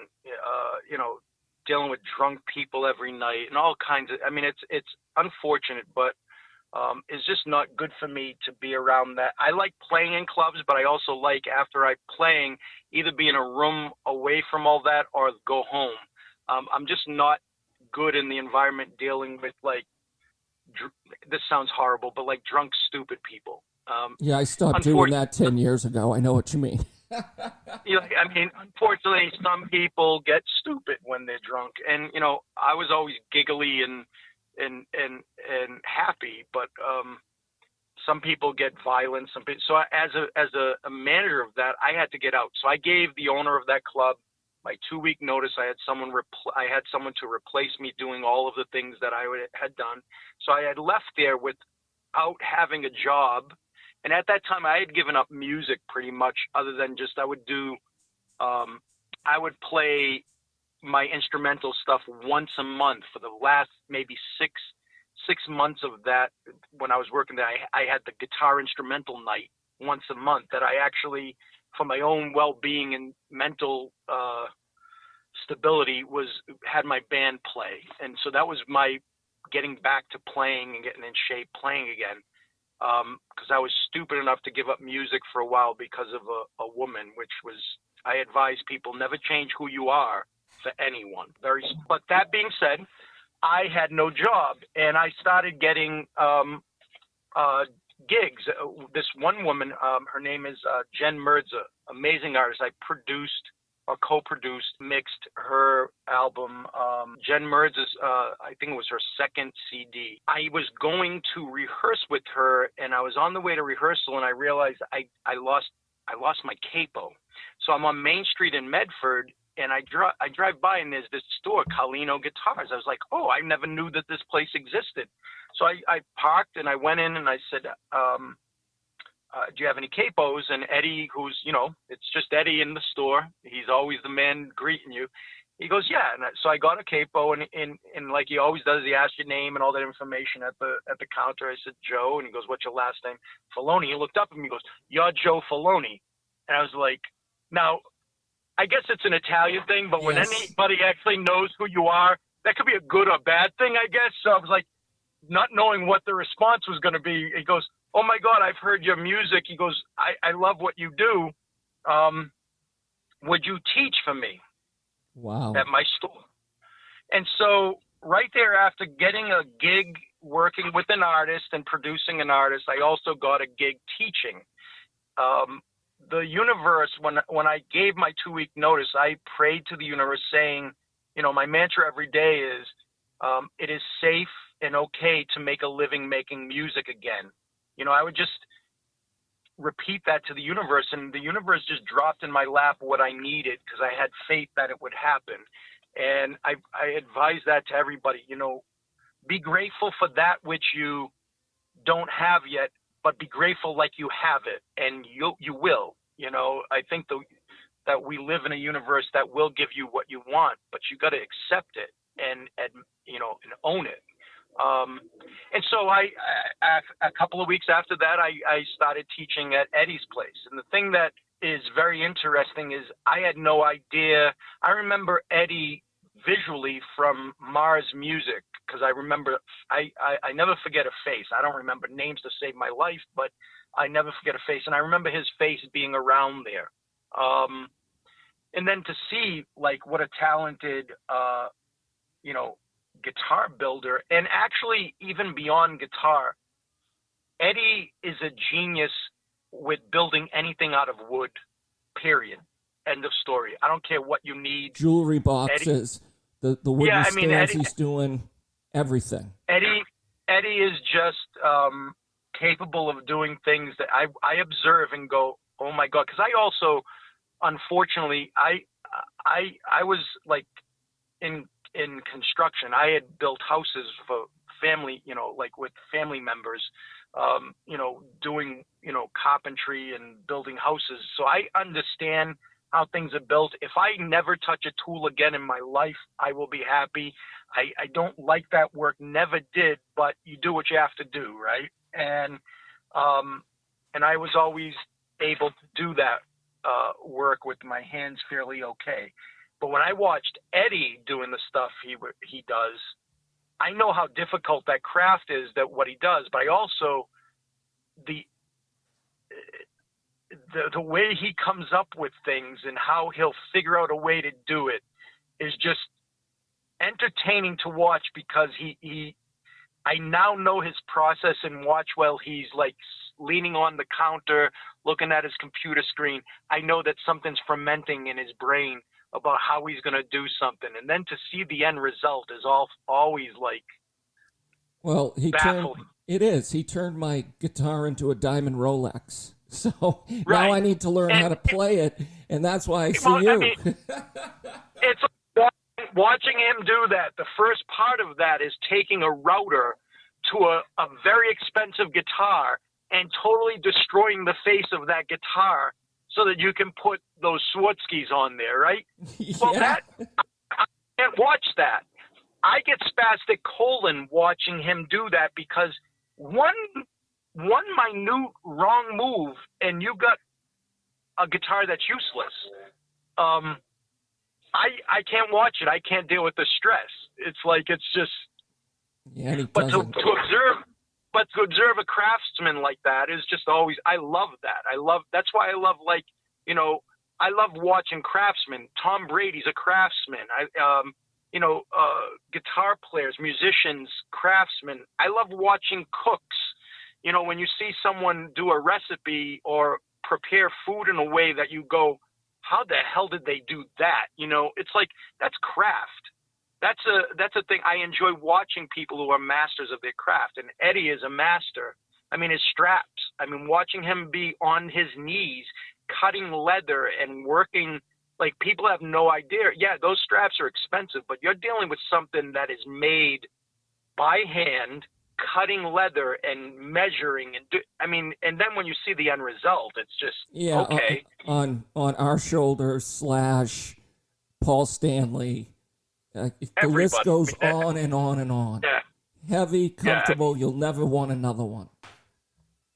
dealing with drunk people every night and all kinds of. I mean, it's unfortunate, but it's just not good for me to be around that. I like playing in clubs, but I also like, after I playing, either be in a room away from all that or go home. I'm just not good in the environment dealing with, like, this sounds horrible, but like drunk, stupid people. Yeah, I stopped doing that 10 years ago. I know what you mean. I mean, unfortunately, some people get stupid when they're drunk, and I was always giggly and happy, but some people get violent. So as a manager of that, I had to get out. So I gave the owner of that club my 2-week notice. I had someone to replace me doing all of the things that I had done. So I had left there without having a job. And at that time, I had given up music pretty much, other than just I would play my instrumental stuff once a month for the last maybe six months of that. When I was working there, I had the guitar instrumental night once a month that I actually, for my own well-being and mental stability, had my band play. And so that was my getting back to playing and getting in shape playing again. Because I was stupid enough to give up music for a while because of a woman, which was, I advise people, never change who you are for anyone. But that being said, I had no job, and I started getting gigs. This one woman, her name is Jen Mirza, amazing artist. I produced or co-produced, mixed her album. Jen Mirza's, I think it was her second CD. I was going to rehearse with her, and I was on the way to rehearsal, and I realized I lost my capo. So I'm on Main Street in Medford, and I drive by, and there's this store, Carlino Guitars. I was like, oh, I never knew that this place existed. So I parked, and I went in, and I said, do you have any capos? And Eddie, who's, it's just Eddie in the store. He's always the man greeting you. He goes, yeah. And so I got a capo, and like he always does, he asks your name and all that information at the counter. I said, Joe. And he goes, what's your last name? Feloni. He looked up at me, he goes, you're Joe Feloni. And I was like, now, I guess it's an Italian thing, but when anybody actually knows who you are, that could be a good or bad thing, I guess. So I was like, not knowing what the response was going to be. He goes, oh my God, I've heard your music. He goes, I love what you do. Would you teach for me? Wow. At my store? And so right there, after getting a gig working with an artist and producing an artist, I also got a gig teaching. The universe, when I gave my 2-week notice, I prayed to the universe saying, my mantra every day is, it is safe and okay to make a living making music again. I would just repeat that to the universe, and the universe just dropped in my lap what I needed because I had faith that it would happen. And I advise that to everybody, be grateful for that which you don't have yet, but be grateful like you have it, and you will. I think that we live in a universe that will give you what you want, but you got to accept it and own it. And so a couple of weeks after that, I started teaching at Eddie's place. And the thing that is very interesting is I had no idea. I remember Eddie visually from Mars Music, because I remember, I never forget a face. I don't remember names to save my life, but I never forget a face. And I remember his face being around there. And then to see like what a talented, guitar builder, and actually even beyond guitar, Eddie is a genius with building anything out of wood, period. End of story. I don't care what you need. Jewelry boxes, the wooden stands he's doing. everything. Eddie is just capable of doing things that I observe and go, oh my God. Because I also, unfortunately, I was like in construction. I had built houses for family, like with family members, doing, carpentry and building houses. So I understand how things are built. If I never touch a tool again in my life, I will be happy. I don't like that work, never did, but you do what you have to do, right? And I was always able to do that work with my hands fairly okay. But when I watched Eddie doing the stuff he does, I know how difficult that craft is, that what he does, but I also, the way he comes up with things and how he'll figure out a way to do it is just entertaining to watch, because I now know his process and watch while he's like leaning on the counter, looking at his computer screen. I know that something's fermenting in his brain about how he's going to do something. And then to see the end result is always like, well, baffling. He turned my guitar into a diamond Rolex. So right. Now I need to learn how to play it, and that's why I see you. I mean, it's watching him do that. The first part of that is taking a router to a very expensive guitar and totally destroying the face of that guitar so that you can put those Swartskys on there, right? Yeah. Well, I can't watch that. I get spastic colon watching him do that, because one minute wrong move and you got a guitar that's useless. I can't watch it. I can't deal with the stress. It's like, it's just, yeah, he but doesn't. to observe a craftsman like that is just always, I love that. That's why I love, like, I love watching craftsmen. Tom Brady's a craftsman. Guitar players, musicians, craftsmen. I love watching cooks. When you see someone do a recipe or prepare food in a way that you go, how the hell did they do that? It's like, that's craft. That's a thing. I enjoy watching people who are masters of their craft, and Eddie is a master. I mean, his straps. I mean, watching him be on his knees, cutting leather and working, like, people have no idea. Yeah, those straps are expensive, but you're dealing with something that is made by hand, cutting leather and measuring, and then when you see the end result, it's just okay. On our shoulders / Paul Stanley. The list goes on and on and on. Yeah. Heavy, comfortable. Yeah. You'll never want another one.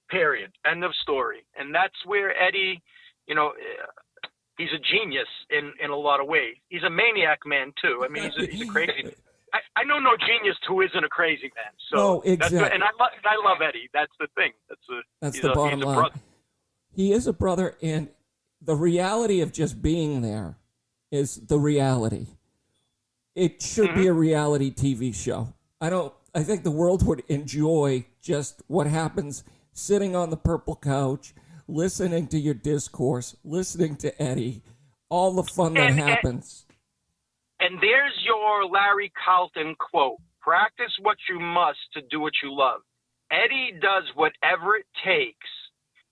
Period. End of story. And that's where Eddie, he's a genius in a lot of ways. He's a maniac man too. I mean, he's a crazy. I know no genius who isn't a crazy man. So no, exactly. And I love Eddie. That's the thing. That's the bottom line. Brother. He is a brother, and the reality of just being there is the reality. It should be a reality TV show. I think the world would enjoy just what happens sitting on the purple couch, listening to your discourse, listening to Eddie, all the fun that happens. And there's your Larry Carlton quote: practice what you must to do what you love. Eddie does whatever it takes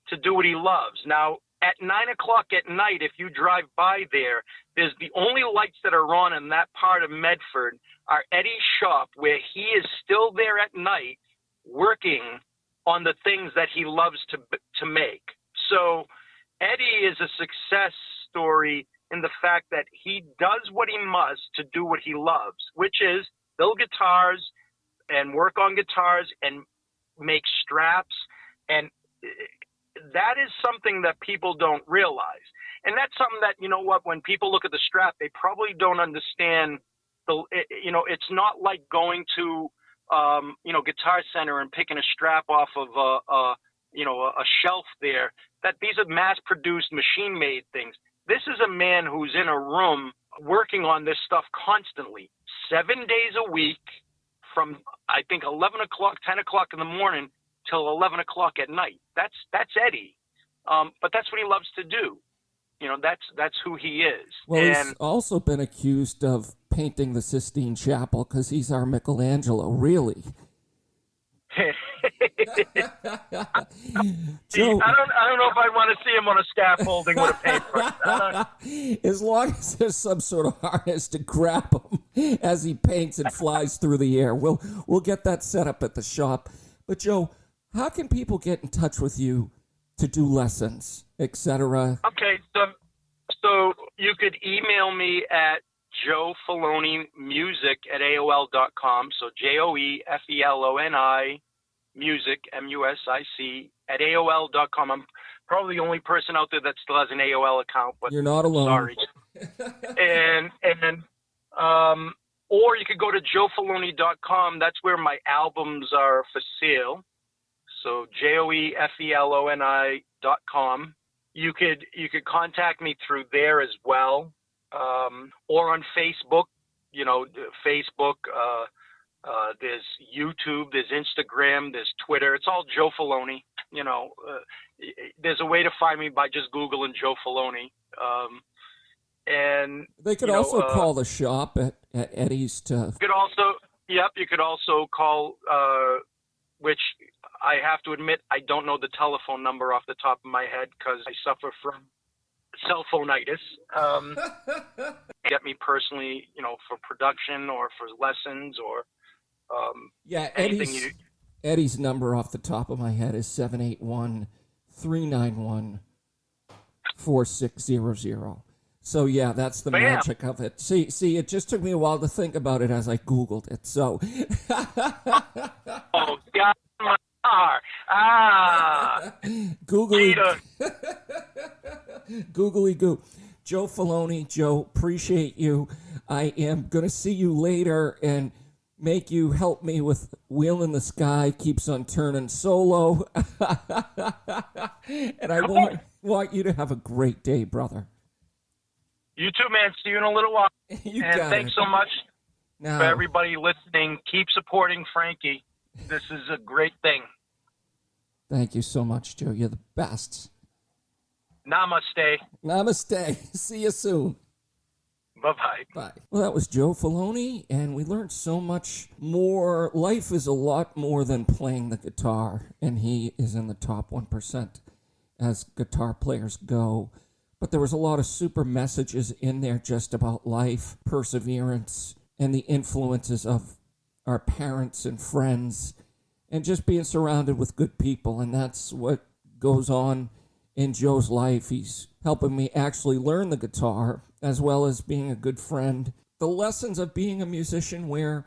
to do what he loves. Now, at 9 o'clock at night, if you drive by there's the only lights that are on in that part of Medford are Eddie's shop, where he is still there at night working on the things that he loves to make. So Eddie is a success story in the fact that he does what he must to do what he loves, which is build guitars and work on guitars and make straps. And that is something that people don't realize. And that's something that, when people look at the strap, they probably don't understand it's not like going to, Guitar Center and picking a strap off of a shelf there. That these are mass-produced, machine-made things. This is a man who's in a room working on this stuff constantly, 7 days a week, from I think 11 o'clock, 10 o'clock in the morning till 11 o'clock at night. That's Eddie, but that's what he loves to do. That's who he is. Well, he's also been accused of painting the Sistine Chapel, because he's our Michelangelo, really. Joe, I don't know if I want to see him on a scaffolding with a paintbrush. As long as there's some sort of harness to grab him as he paints and flies through the air, we'll get that set up at the shop. But Joe, how can people get in touch with you to do lessons, etc.? Okay, so you could email me at joefelonimusic@aol.com. So JOEFELONI music, MUSIC, at AOL.com. I'm probably the only person out there that still has an AOL account, but you're not alone. Sorry. Or you could go to joefeloni.com. That's where my albums are for sale. So JOEFELONI.com. You could contact me through there as well, or on Facebook. Facebook. There's YouTube, there's Instagram, there's Twitter. It's all Joe Feloni. There's a way to find me by just Googling Joe Feloni. And they could also call the shop at Eddie's to. You could also call, which I have to admit, I don't know the telephone number off the top of my head because I suffer from cell phoneitis. Get me personally, for production or for lessons or. Eddie's number off the top of my head is 781-391-4600. So yeah, that's the magic of it. See, it just took me a while to think about it as I Googled it. So. Oh God, my car! Googly goo. Joe Feloni, Joe, appreciate you. I am gonna see you later and make you help me with Wheel in the Sky Keeps on Turning solo. And I want you to have a great day, brother. You too, man. See you in a little while. Thanks so much for everybody listening. Keep supporting Frankie. This is a great thing. Thank you so much, Joe. You're the best. Namaste. Namaste. See you soon. Bye-bye. Bye. Well, that was Joe Feloni, and we learned so much more. Life is a lot more than playing the guitar, and he is in the top 1% as guitar players go. But there was a lot of super messages in there just about life, perseverance, and the influences of our parents and friends, and just being surrounded with good people, and that's what goes on in Joe's life. He's helping me actually learn the guitar, as well as being a good friend. The lessons of being a musician, where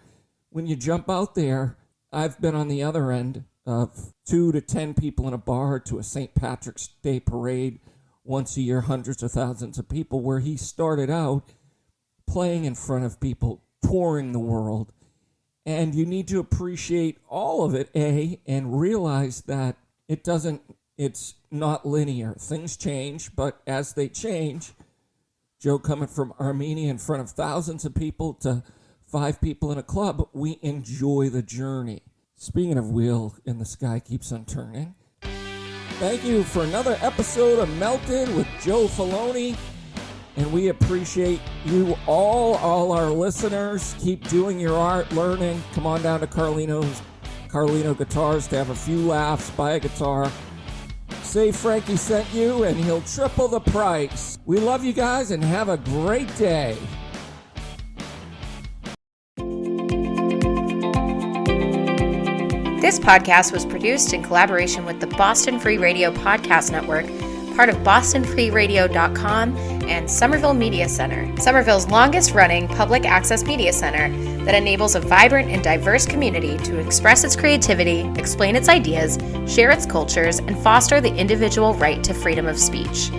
when you jump out there, I've been on the other end of 2 to 10 people in a bar to a St. Patrick's Day parade once a year, hundreds of thousands of people, where he started out playing in front of people, touring the world. And you need to appreciate all of it, and realize that it's not linear. Things change, but as they change, Joe coming from Armenia in front of thousands of people to 5 people in a club, we enjoy the journey. Speaking of Wheel in the Sky Keeps on Turning, thank you for another episode of Melted with Joe Feloni. And we appreciate you all our listeners. Keep doing your art, learning. Come on down to Carlino Guitars to have a few laughs, buy a guitar. Say Frankie sent you, and he'll triple the price. We love you guys, and have a great day. This podcast was produced in collaboration with the Boston Free Radio Podcast Network, part of bostonfreeradio.com and Somerville Media Center, Somerville's longest-running public access media center that enables a vibrant and diverse community to express its creativity, explain its ideas, share its cultures, and foster the individual right to freedom of speech.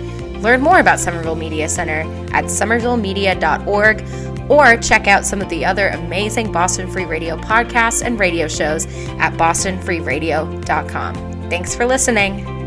Learn more about Somerville Media Center at somervillemedia.org, or check out some of the other amazing Boston Free Radio podcasts and radio shows at bostonfreeradio.com. Thanks for listening.